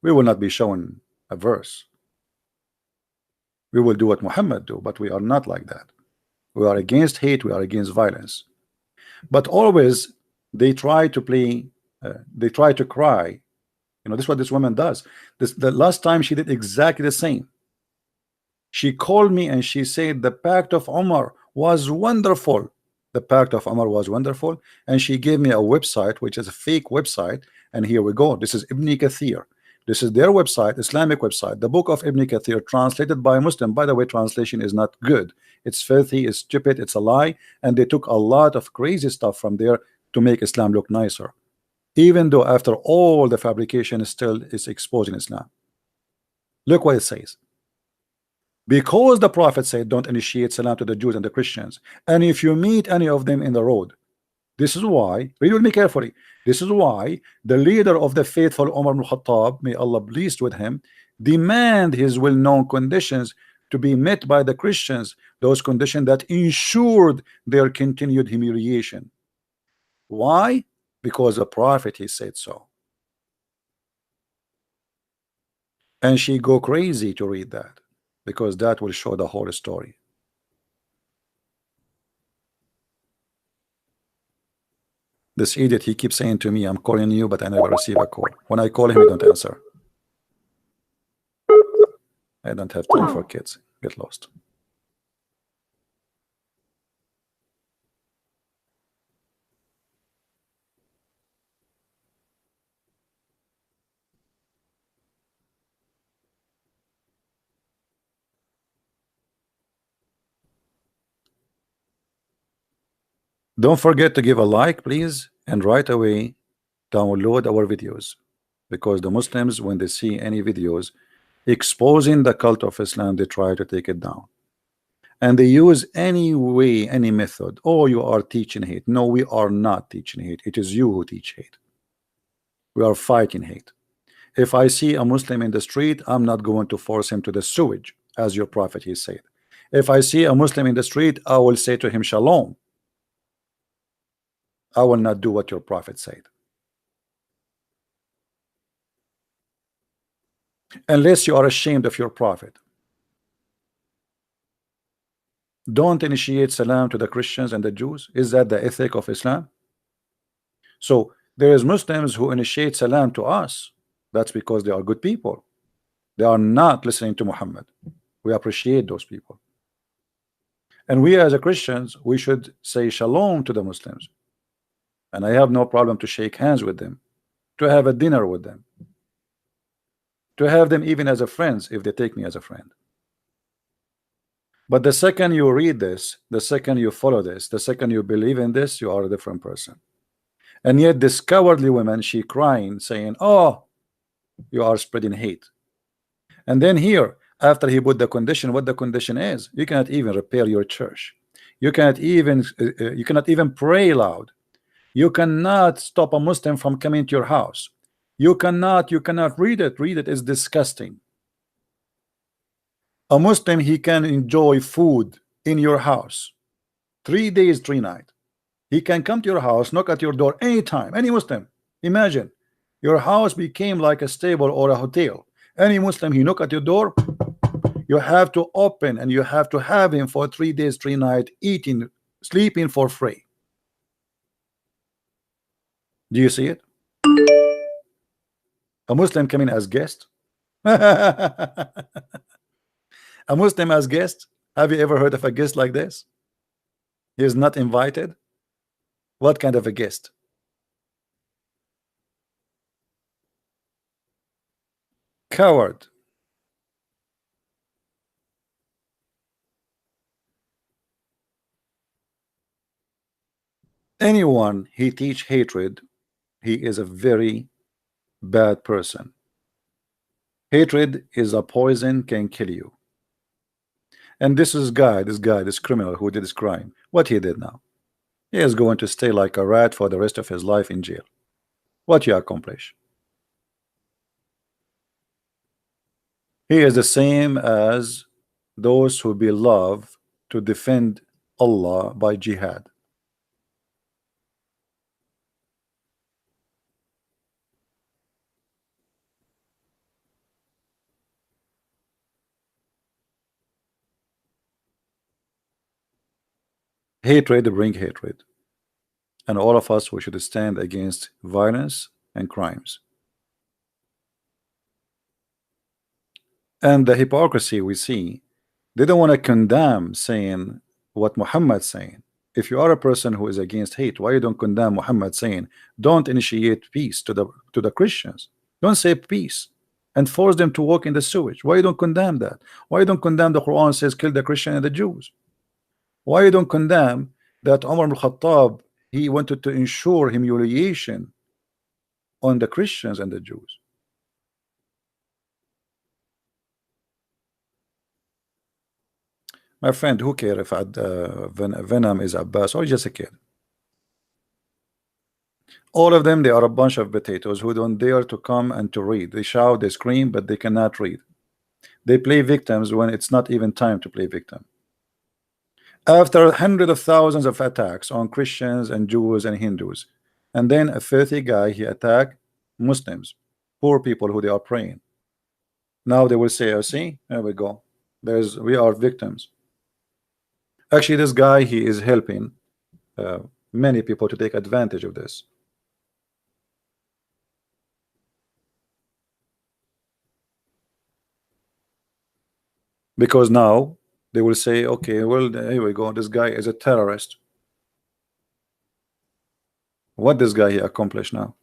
We will not be showing a verse. We will do what Muhammad do, but we are not like that. We are against hate, we are against violence. But always they try to play, they try to cry. You know, this is what this woman does. The last time she did exactly the same. She called me and she said the pact of Umar was wonderful. The pact of Umar was wonderful, and she gave me a website which is a fake website. And here we go. This is Ibn Kathir. This is their website, Islamic website, the book of Ibn Kathir, translated by a Muslim. By the way, translation is not good. It's filthy, it's stupid, it's a lie, and they took a lot of crazy stuff from there to make Islam look nicer. Even though after all the fabrication still is exposing Islam. Look what it says. Because the Prophet said, don't initiate salam to the Jews and the Christians, and if you meet any of them in the road, this is why, read with me carefully, this is why the leader of the faithful, Umar ibn Khattab, may Allah be pleased with him, demand his well-known conditions to be met by the Christians, those conditions that ensured their continued humiliation. Why? Because the Prophet, he said so. And she go crazy to read that, because that will show the whole story. This idiot, he keeps saying to me, I'm calling you, but I never receive a call. When I call him, he don't answer. I don't have time for kids. Get lost. Don't forget to give a like, please, and right away download our videos, because the Muslims, when they see any videos exposing the cult of Islam, they try to take it down, and they use any way, any method. Oh, you are teaching hate. No, we are not teaching hate. It is you who teach hate. We are fighting hate. If I see a Muslim in the street, I'm not going to force him to the sewage, as your prophet he said. If I see a Muslim in the street, I will say to him shalom. I will not do what your prophet said. Unless you are ashamed of your prophet. Don't initiate salam to the Christians and the Jews. Is that the ethic of Islam? So there is Muslims who initiate salam to us. That's because they are good people. They are not listening to Muhammad. We appreciate those people. And we as a Christians, we should say shalom to the Muslims. And I have no problem to shake hands with them, to have a dinner with them, to have them even as a friends if they take me as a friend. But the second you read this, the second you follow this, the second you believe in this, you are a different person. And yet this cowardly woman, she crying, saying, oh, you are spreading hate. And then here, after he put the condition, what the condition is, you cannot even repair your church. You cannot even pray loud. You cannot stop a Muslim from coming to your house. You cannot read it. Read it is disgusting. A Muslim, he can enjoy food in your house 3 days, 3 nights. He can come to your house, knock at your door anytime. Any Muslim, imagine your house became like a stable or a hotel. Any Muslim, he knock at your door, you have to open and you have to have him for 3 days, 3 nights, eating, sleeping for free. Do you see it? A Muslim coming as guest. A Muslim as guest. Have you ever heard of a guest like this? He is not invited. What kind of a guest? Coward. Anyone he teach hatred, he is a very bad person. Hatred is a poison, can kill you. And this criminal who did this crime, what he did now, he is going to stay like a rat for the rest of his life in jail. What you accomplish? He is the same as those who love to defend Allah by jihad. Hatred bring hatred, and all of us, we should stand against violence and crimes. And the hypocrisy we see, they don't want to condemn saying what Muhammad saying. If you are a person who is against hate, why you don't condemn Muhammad saying don't initiate peace to the Christians, don't say peace and force them to walk in the sewage? Why you don't condemn that? Why you don't condemn the Quran says kill the Christian and the Jews? Why you don't condemn that Umar ibn Khattab, he wanted to ensure humiliation on the Christians and the Jews? My friend, who cares if Venom is Abbas or just a kid? All of them, they are a bunch of potatoes who don't dare to come and to read. They shout, they scream, but they cannot read. They play victims when it's not even time to play victim. After hundreds of thousands of attacks on Christians and Jews and Hindus, and then a filthy guy, he attacked Muslims, poor people who they are praying. Now they will say, oh, see, there we go. We are victims. Actually, this guy, he is helping many people to take advantage of this. Because now they will say, okay, well, here we go. This guy is a terrorist. What this guy he accomplished now?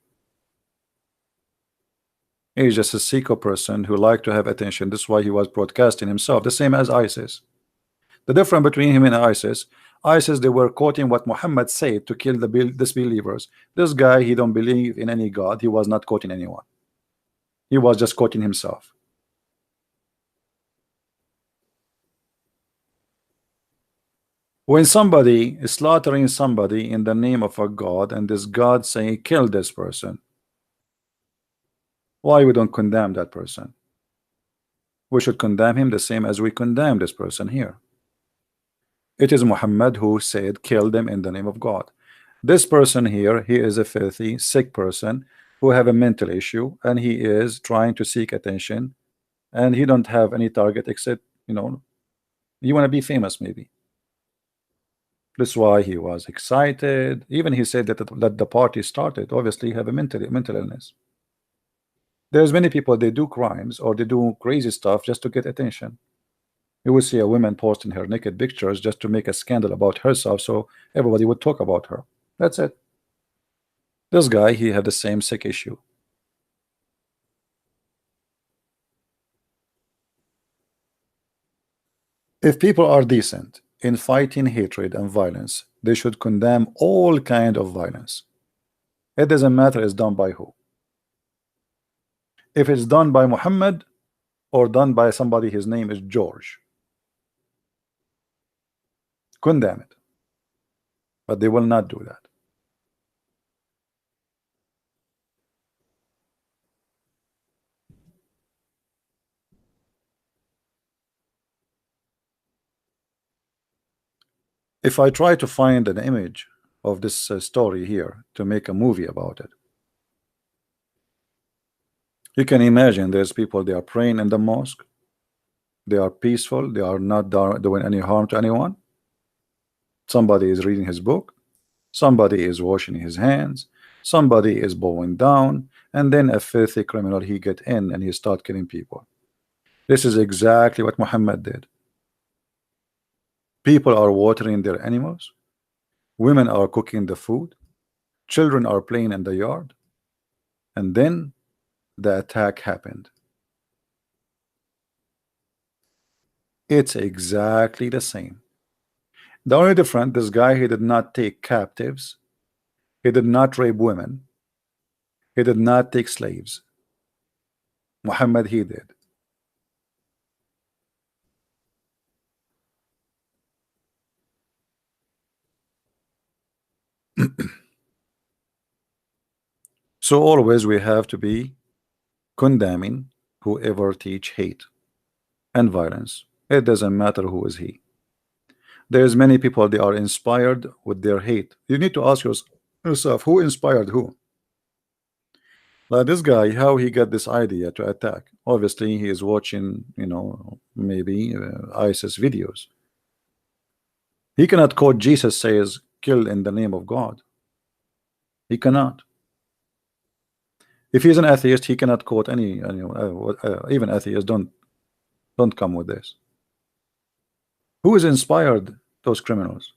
He's just a psycho person who liked to have attention. This is why he was broadcasting himself, the same as ISIS. The difference between him and ISIS, they were quoting what Muhammad said to kill the disbelievers. This guy, he don't believe in any God. He was not quoting anyone. He was just quoting himself. When somebody is slaughtering somebody in the name of a God, and this God saying kill this person, Why we don't condemn that person? We should condemn him the same as we condemn this person here. It is Muhammad who said, kill them in the name of God. This person here, he is a filthy, sick person who have a mental issue, and he is trying to seek attention, and he don't have any target except, you want to be famous maybe. That's why he was excited. Even he said that the party started. Obviously, have a mental illness. There's many people, they do crimes or they do crazy stuff just to get attention. You will see a woman posting her naked pictures just to make a scandal about herself, so everybody would talk about her. That's it. This guy, he had the same sick issue. If people are decent in fighting hatred and violence, they should condemn all kind of violence. It doesn't matter it's done by who. If it's done by Muhammad or done by somebody, his name is George, condemn it. But they will not do that. If I try to find an image of this story here to make a movie about it, you can imagine there's people, they are praying in the mosque, they are peaceful, they are not doing any harm to anyone. Somebody is reading his book, somebody is washing his hands, somebody is bowing down, and then a filthy criminal, he get in and he start killing people. This is exactly what Muhammad did. People are watering their animals, women are cooking the food, children are playing in the yard, and then the attack happened. It's exactly the same. The only difference, this guy, he did not take captives, he did not rape women, he did not take slaves. Muhammad, he did. So always we have to be condemning whoever teach hate and violence. It doesn't matter who is he. There's many people, they are inspired with their hate. You need to ask yourself, who inspired who? Like this guy, how he got this idea to attack? Obviously he is watching, maybe ISIS videos. He cannot quote Jesus says kill in the name of God. He cannot. If he's an atheist, he cannot quote any even atheists don't come with this. Who is inspired those criminals?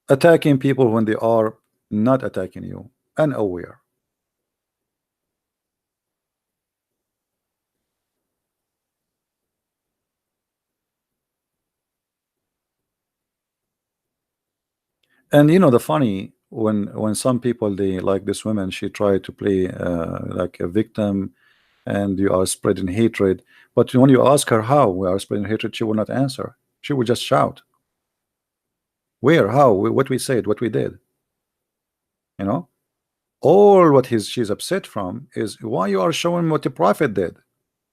Attacking people when they are not attacking you, unaware. And the funny, when some people, they like this woman, she tried to play like a victim, and you are spreading hatred, but when you ask her how we are spreading hatred, she will not answer. She will just shout. Where, how, what we said, what we did. All what she's upset from is why you are showing what the prophet did.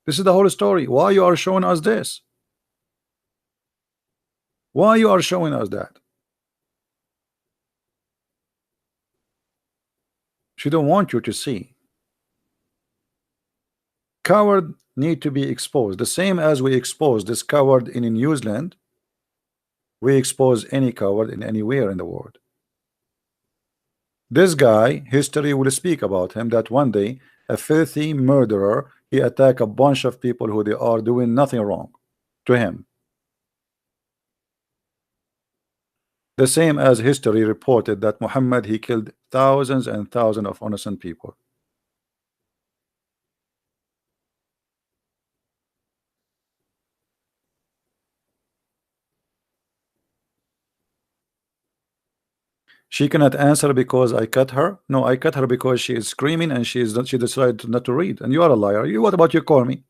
This is the whole story. Why you are showing us this? Why you are showing us that? She don't want you to see. Coward need to be exposed. The same as we expose this coward in New Zealand, we expose any coward in anywhere in the world. This guy, history will speak about him, that one day a filthy murderer, he attacked a bunch of people who they are doing nothing wrong to him. The same as history reported that Muhammad, he killed thousands and thousands of innocent people. She cannot answer because I cut her. No, I cut her because she is screaming and she decided not to read. And you are a liar. What about you call me?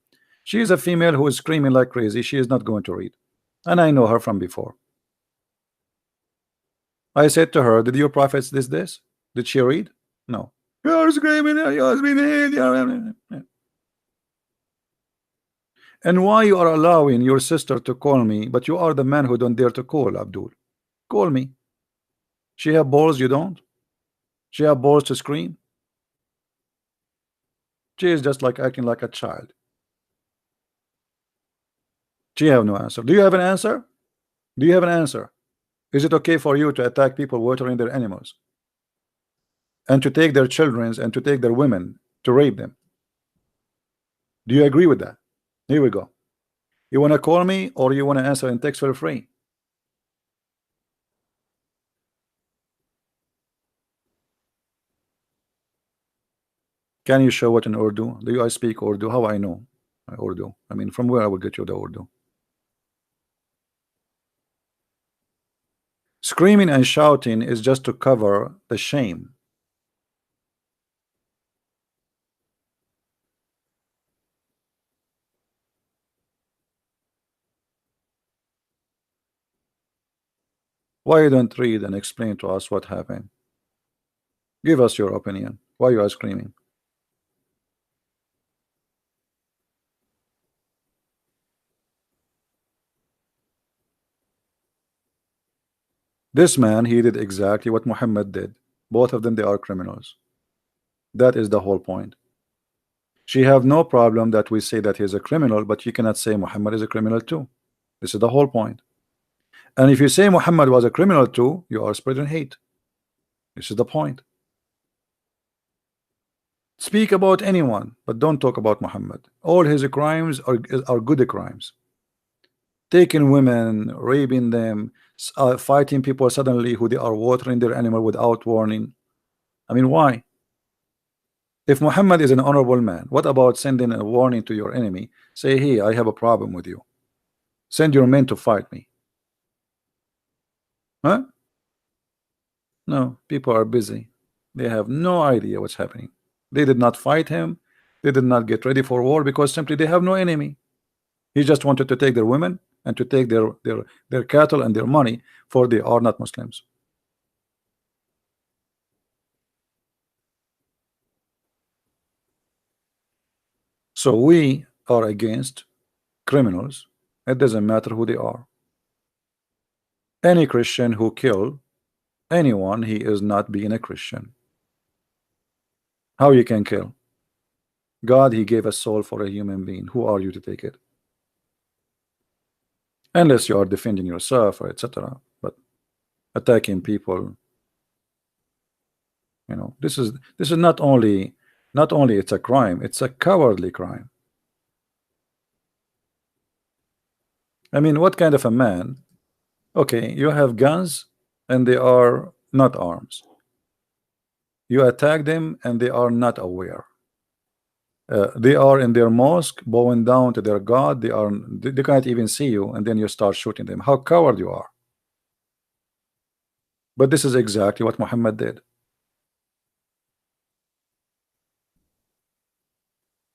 She is a female who is screaming like crazy. She is not going to read. And I know her from before. I said to her, did your prophets this? Did she read? No. You're screaming, you're screaming. And why you are allowing your sister to call me, but you are the man who don't dare to call Abdul? Call me. She have balls, you don't? She have balls to scream? She is just like acting like a child. She have no answer. Do you have an answer? Do you have an answer? Is it okay for you to attack people watering their animals and to take their children and to take their women to rape them? Do you agree with that? Here we go. You want to call me or you want to answer in text for free? Can you show what in Urdu? Do I speak Urdu? How I know Urdu? I mean, from where I will get you the Urdu? Screaming and shouting is just to cover the shame. Why you don't read and explain to us what happened? Give us your opinion. Why you are screaming? This man, he did exactly what Muhammad did. Both of them, they are criminals. That is the whole point. She have no problem that we say that he is a criminal, but you cannot say Muhammad is a criminal too. This is the whole point. And if you say Muhammad was a criminal too, you are spreading hate. This is the point. Speak about anyone, but don't talk about Muhammad. All his crimes are good crimes. Taking women, raping them, fighting people suddenly who they are watering their animal without warning. I mean, why? If Muhammad is an honorable man, what about sending a warning to your enemy? Say, hey, I have a problem with you. Send your men to fight me. Huh? No, people are busy. They have no idea what's happening. They did not fight him. They did not get ready for war because simply they have no enemy. He just wanted to take their women and to take their cattle and their money, for they are not Muslims. So we are against criminals. It doesn't matter who they are. Any Christian who kill anyone, he is not being a Christian. How you can kill? God, he gave a soul for a human being. Who are you to take it? Unless you are defending yourself or etc. But attacking people, this is not only it's a crime, it's a cowardly crime. I mean, what kind of a man? Okay, you have guns and they are not arms. You attack them and they are not aware. They are in their mosque bowing down to their God. They can't even see you, and then you start shooting them. How coward you are. But this is exactly what Muhammad did.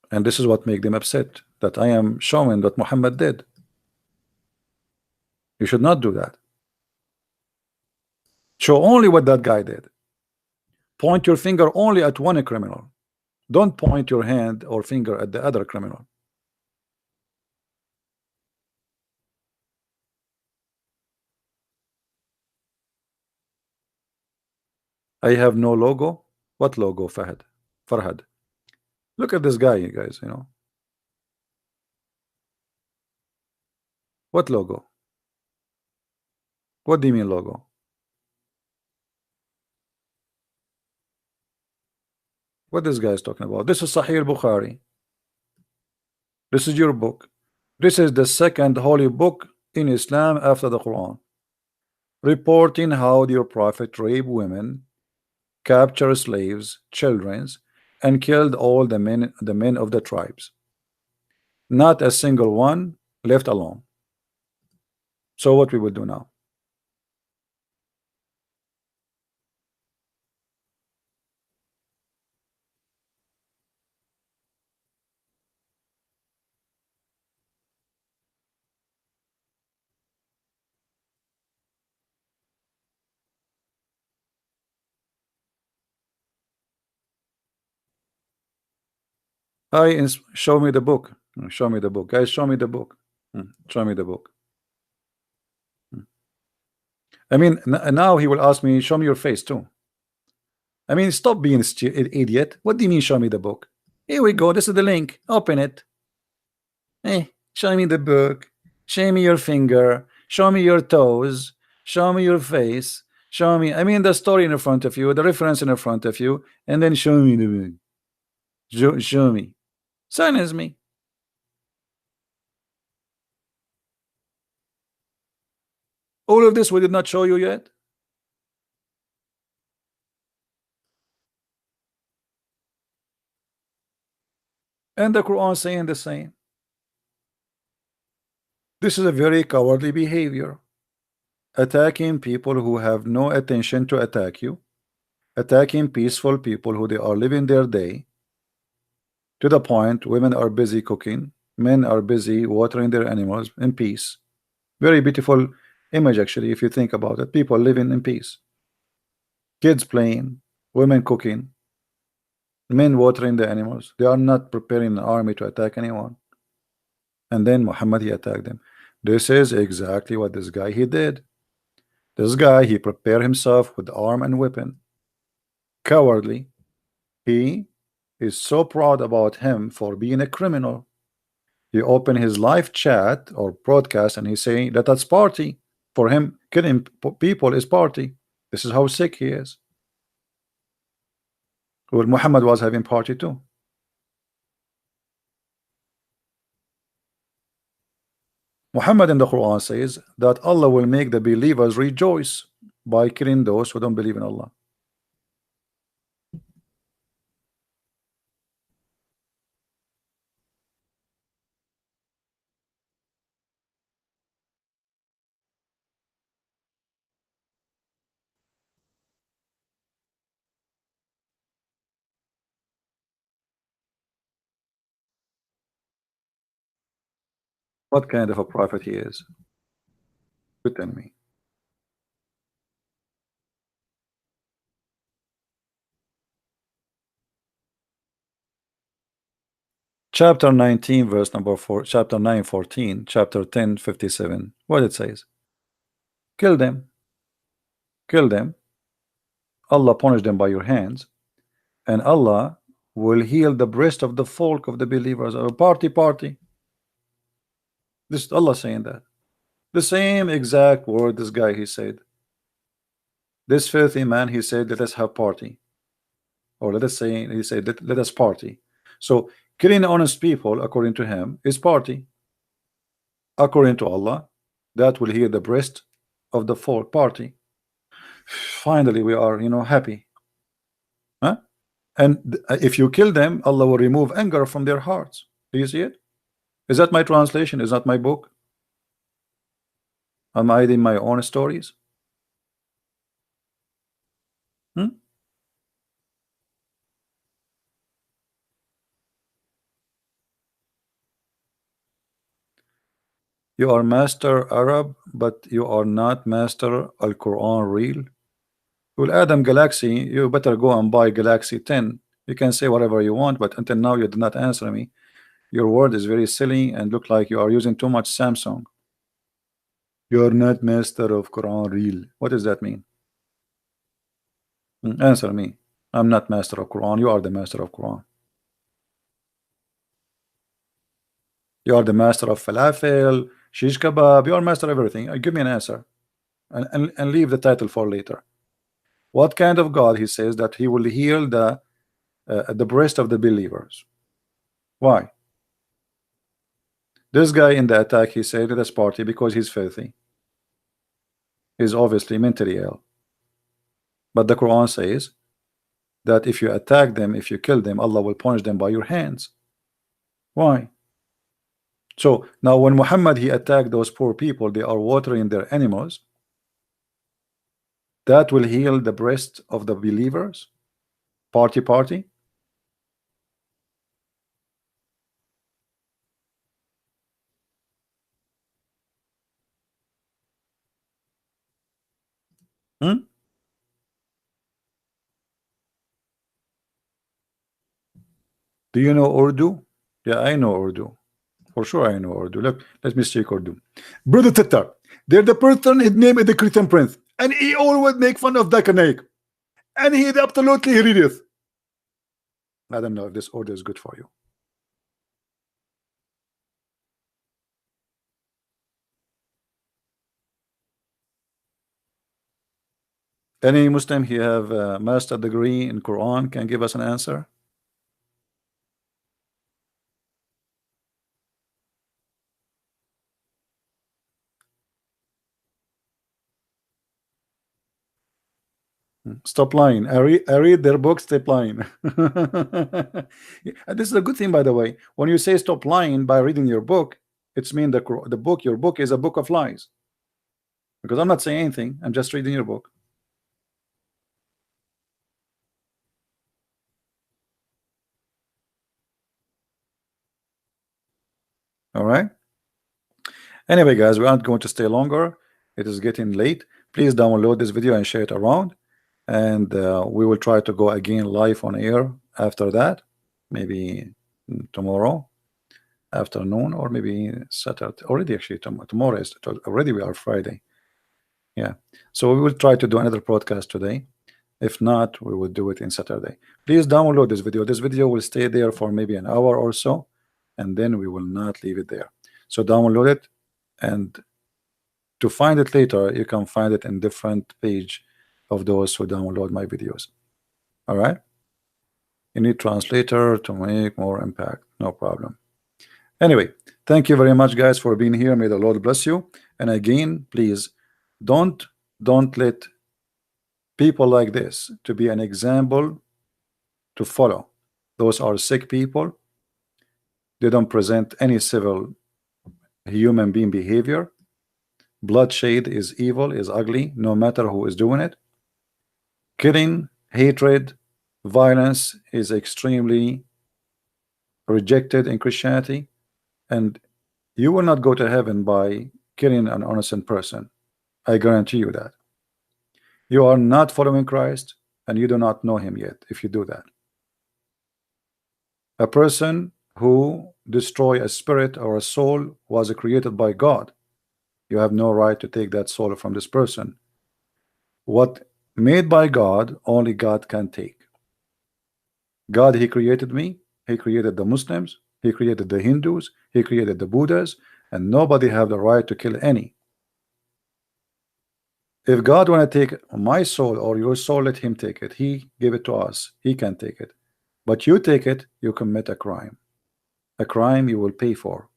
And this is what make them upset, that I am showing what Muhammad did. You should not do that. Show only what that guy did. Point your finger only at one criminal. Don't point your hand or finger at the other criminal. I have no logo. What logo, Fahad? Farhad. Look at this guy, you guys. What logo? What do you mean logo? What this guy is talking about? This is Sahih Bukhari. This is your book. This is the second holy book in Islam after the Quran, reporting how your prophet raped women, captured slaves, children, and killed all the men of the tribes. Not a single one left alone. So what we will do now? Show me the book. Show me the book, guys. Show me the book. Show me the book. I mean, now he will ask me, show me your face too. I mean, stop being idiot. What do you mean, show me the book? Here we go. This is the link. Open it. Show me the book. Show me your finger. Show me your toes. Show me your face. Show me. I mean, the story in front of you, the reference in front of you, and then show me the book. Show me. Silence me. All of this we did not show you yet. And the Quran saying the same. This is a very cowardly behavior. Attacking people who have no attention to attack you. Attacking peaceful people who they are living their day. To the point, women are busy cooking. Men are busy watering their animals in peace. Very beautiful image, actually, if you think about it. People living in peace. Kids playing. Women cooking. Men watering the animals. They are not preparing an army to attack anyone. And then Muhammad, he attacked them. This is exactly what this guy he did. This guy, he prepared himself with arm and weapon. Cowardly. He is so proud about him for being a criminal. He opened his live chat or broadcast and he's saying that that's party. For him, killing people is party. This is how sick he is. Well, Muhammad was having party too. Muhammad in the Quran says that Allah will make the believers rejoice by killing those who don't believe in Allah. What kind of a prophet he is? You tell me. Chapter 19, verse number 4, chapter 9, 14, chapter 10, 57. What it says? Kill them. Kill them. Allah punish them by your hands. And Allah will heal the breast of the folk of the believers. A party. This is Allah saying that. The same exact word this guy he said. This filthy man, he said, let us have party. Or let us say, he said, let us party. So killing honest people, according to him, is party. According to Allah, that will heal the breast of the folk party. Finally, we are, happy. Huh? And if you kill them, Allah will remove anger from their hearts. Do you see it? Is that my translation? Is that my book? Am I in my own stories? You are master Arab, but you are not master Al-Quran real. Well, Adam Galaxy, you better go and buy Galaxy 10. You can say whatever you want, but until now you did not answer me. Your word is very silly and look like you are using too much Samsung. You are not master of Quran real. What does that mean? Answer me. I'm not master of Quran. You are the master of Quran. You are the master of falafel, shish kebab. You are master of everything. Give me an answer, and leave the title for later. What kind of God he says that he will heal the breast of the believers? Why? This guy in the attack, he said, let us party because he's filthy. He's obviously mentally ill. But the Quran says that if you attack them, if you kill them, Allah will punish them by your hands. Why? So now when Muhammad he attacked those poor people, they are watering their animals. That will heal the breast of the believers. Party. Do you know Urdu? Yeah, I know Urdu. For sure I know Urdu. Look, let me speak Urdu. Brother Tatar, they're the person, his name is the Christian Prince, and he always make fun of Dakanek. And he absolutely hideous. I don't know if this order is good for you. Any Muslim who have a master degree in Quran can give us an answer. Stop lying. I read their books, stop lying. And this is a good thing, by the way. When you say stop lying by reading your book, it's mean the book, your book is a book of lies. Because I'm not saying anything, I'm just reading your book. All right. Anyway, guys, we aren't going to stay longer. It is getting late. Please download this video and share it around. And we will try to go again live on air after that, maybe tomorrow afternoon, or maybe Saturday. Already, actually, tomorrow is already, we are Friday. Yeah. So we will try to do another podcast today. If not, we will do it in Saturday. Please download this video. This video will stay there for maybe an hour or so, and then we will not leave it there. So download it, and to find it later, you can find it in different page of those who download my videos. All right. You need translator to make more impact. No problem. Anyway, thank you very much, guys, for being here. May the Lord bless you. And again, please don't let people like this to be an example to follow. Those are sick people. They don't present any civil human being behavior. Bloodshed is evil, is ugly, no matter who is doing it. Killing, hatred, violence is extremely rejected in Christianity, and you will not go to heaven by killing an innocent person. I guarantee you that. You are not following Christ, and you do not know him yet if you do that. A person who destroy a spirit or a soul was created by God. You have no right to take that soul from this person. What made by God, only God can take. God, he created me, he created the Muslims, he created the Hindus, he created the Buddhas, and nobody have the right to kill any. If God want to take my soul or your soul, let him take it. He gave it to us, he can take it. But you take it, you commit a crime. A crime you will pay for.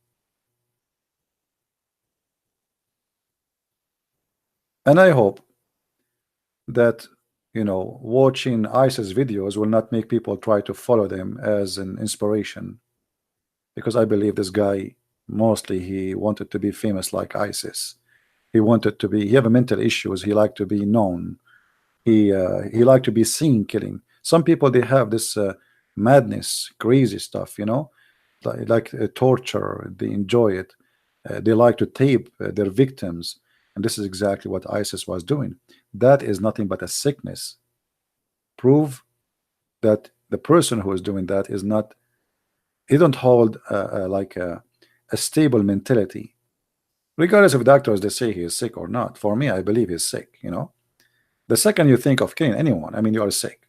And I hope that, you know, watching ISIS videos will not make people try to follow them as an inspiration, because I believe this guy, mostly he wanted to be famous like ISIS. He wanted to be, he have a mental issues, he liked to be known, he liked to be seen killing. Some people, they have this madness, crazy stuff, you know, like torture, they enjoy it. They like to tape their victims, and this is exactly what ISIS was doing. That is nothing but a sickness. Prove that the person who is doing that is not, he don't hold like a stable mentality, regardless of doctors they say he is sick or not. For me, I believe he's sick. You know, the second you think of killing anyone, I mean, you are sick.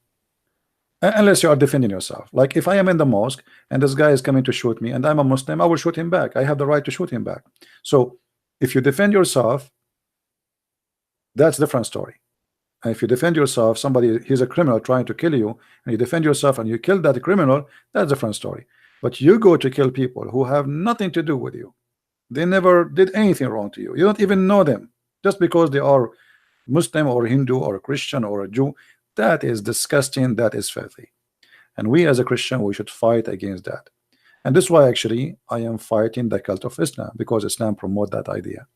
Unless you are defending yourself. Like if I am in the mosque and this guy is coming to shoot me and I'm a Muslim, I will shoot him back. I have the right to shoot him back. So if you defend yourself, that's a different story. And if you defend yourself, somebody, he's a criminal trying to kill you, and you defend yourself and you kill that criminal, that's a different story. But you go to kill people who have nothing to do with you. They never did anything wrong to you. You don't even know them. Just because they are Muslim or Hindu or a Christian or a Jew, that is disgusting, that is filthy. And we as a Christian, we should fight against that. And this is why actually I am fighting the cult of Islam, because Islam promote that idea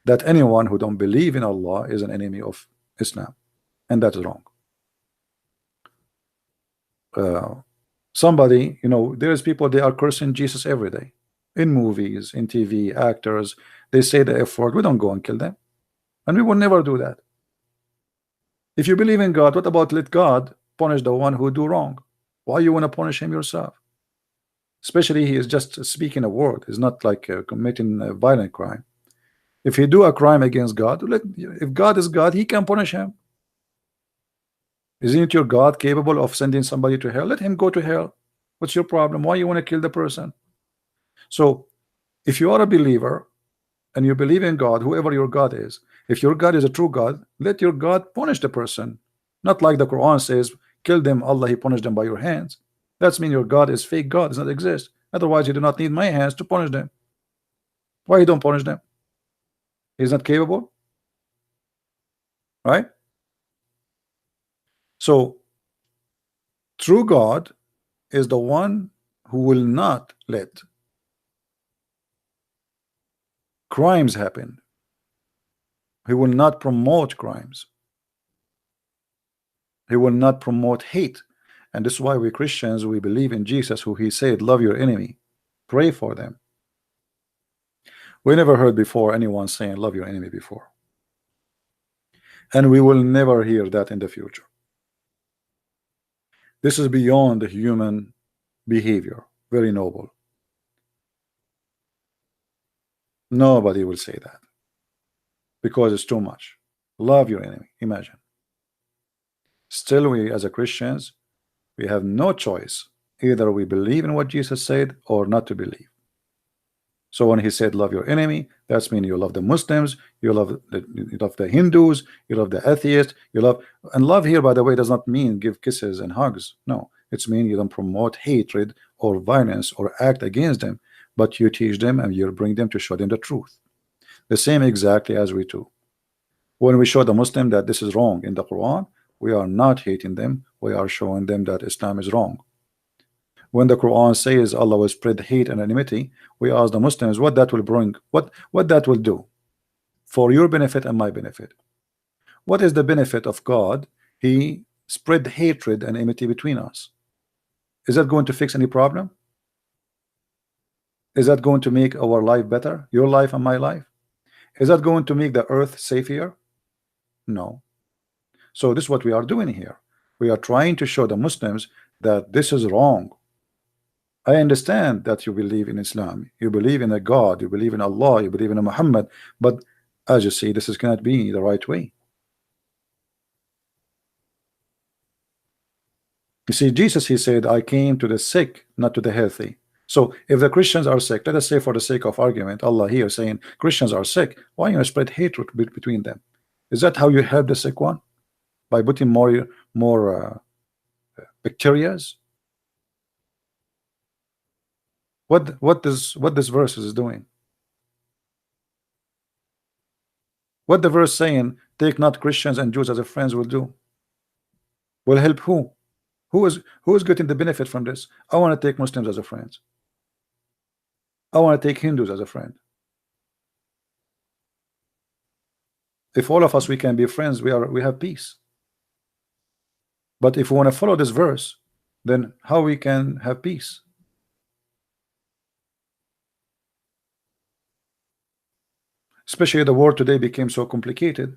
that anyone who don't believe in Allah is an enemy of Islam, and that is wrong. Somebody, you know, there's people, they are cursing Jesus every day in movies, in TV, actors, they say the F word. We don't go and kill them, and we will never do that. If you believe in God, what about let God punish the one who do wrong? Why you want to punish him yourself? Especially he is just speaking a word. He's not like committing a violent crime. If he do a crime against God, if God is God, he can punish him. Isn't your God capable of sending somebody to hell? Let him go to hell. What's your problem? Why you want to kill the person? So if you are a believer and you believe in God, whoever your God is, if your God is a true God, let your God punish the person. Not like the Quran says, kill them, Allah, he punished them by your hands. That's mean your God is fake God, does not exist. Otherwise, you do not need my hands to punish them. Why you don't punish them? He's not capable, right? So true God is the one who will not let crimes happen. He will not promote crimes. He will not promote hate. And this is why we Christians, we believe in Jesus, who he said, love your enemy, pray for them. We never heard before anyone saying love your enemy before, and we will never hear that in the future. This is beyond the human behavior, very noble. Nobody will say that because it's too much. Love your enemy, imagine. Still, we as a Christians, we have no choice. Either we believe in what Jesus said or not to believe. So when he said love your enemy, that's mean you love the Muslims, you love the Hindus, you love the atheists, you love, and love here, by the way, does not mean give kisses and hugs. No, it's mean you don't promote hatred or violence or act against them, but you teach them and you bring them to show them the truth. The same exactly as we do. When we show the Muslim that this is wrong in the Quran, we are not hating them, we are showing them that Islam is wrong. When the Quran says Allah will spread hate and enmity, we ask the Muslims what that will bring, what that will do for your benefit and my benefit. What is the benefit of God? He spread hatred and enmity between us. Is that going to fix any problem? Is that going to make our life better, your life and my life? Is that going to make the earth safer? No. So this is what we are doing here. We are trying to show the Muslims that this is wrong. I understand that you believe in Islam, you believe in a God, you believe in Allah, you believe in a Muhammad, but as you see, this cannot be the right way. You see, Jesus, he said, I came to the sick, not to the healthy. So if the Christians are sick, let us say for the sake of argument, Allah here saying Christians are sick, why you spread hatred between them? Is that how you help the sick one? By putting more bacterias? What this verse is doing? What the verse saying, take not Christians and Jews as a friends will do? Will help who? Who is getting the benefit from this? I want to take Muslims as a friends. I want to take Hindus as a friend. If all of us we can be friends, we have peace. But if we want to follow this verse, then how we can have peace? Especially the world today became so complicated.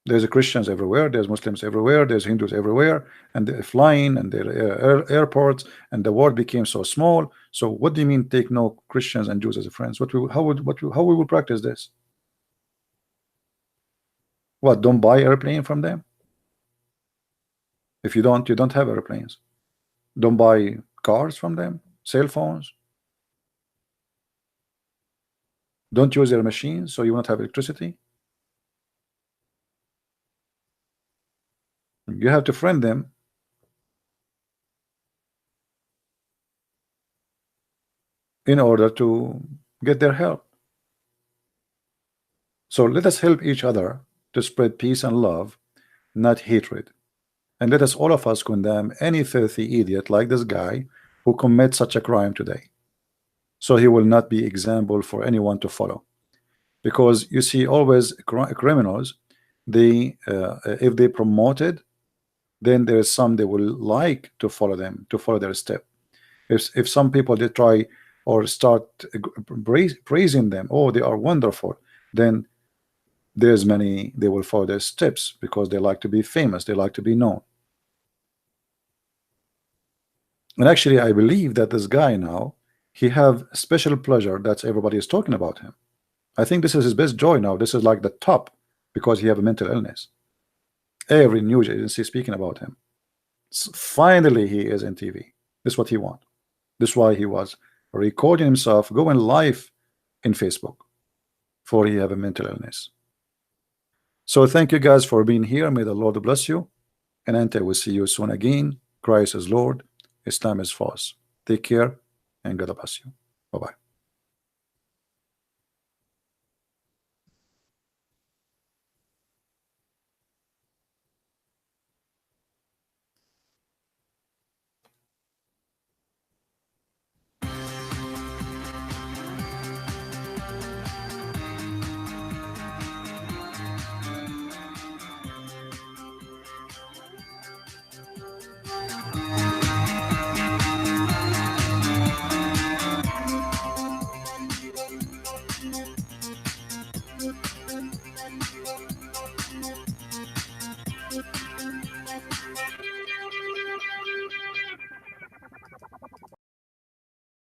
There's Christians everywhere, there's Muslims everywhere, there's Hindus everywhere, and they're flying and they're airports, and the world became so small. So what do you mean take no Christians and Jews as friends? How we will practice this? What, don't buy airplane from them? If you don't have airplanes. Don't buy cars from them, cell phones. Don't use their machines, so you won't have electricity. You have to friend them. In order to get their help. So let us help each other to spread peace and love, not hatred. And let us all of us condemn any filthy idiot like this guy who commits such a crime today. So he will not be example for anyone to follow. Because you see, always criminals, they if they promoted, then there is some they will like to follow them, to follow their step. If some people they try or start praising them, oh, they are wonderful, then there's many they will follow their steps because they like to be famous, they like to be known. And actually, I believe that this guy now, he have special pleasure that everybody is talking about him. I think this is his best joy now. This is like the top because he have a mental illness. Every news agency speaking about him. Finally, he is in TV. This is what he want. This is why he was recording himself going live in Facebook for he have a mental illness. So thank you guys for being here. May the Lord bless you. And until we see you soon again, Christ is Lord, Islam is false. Take care and God bless you. Bye-bye.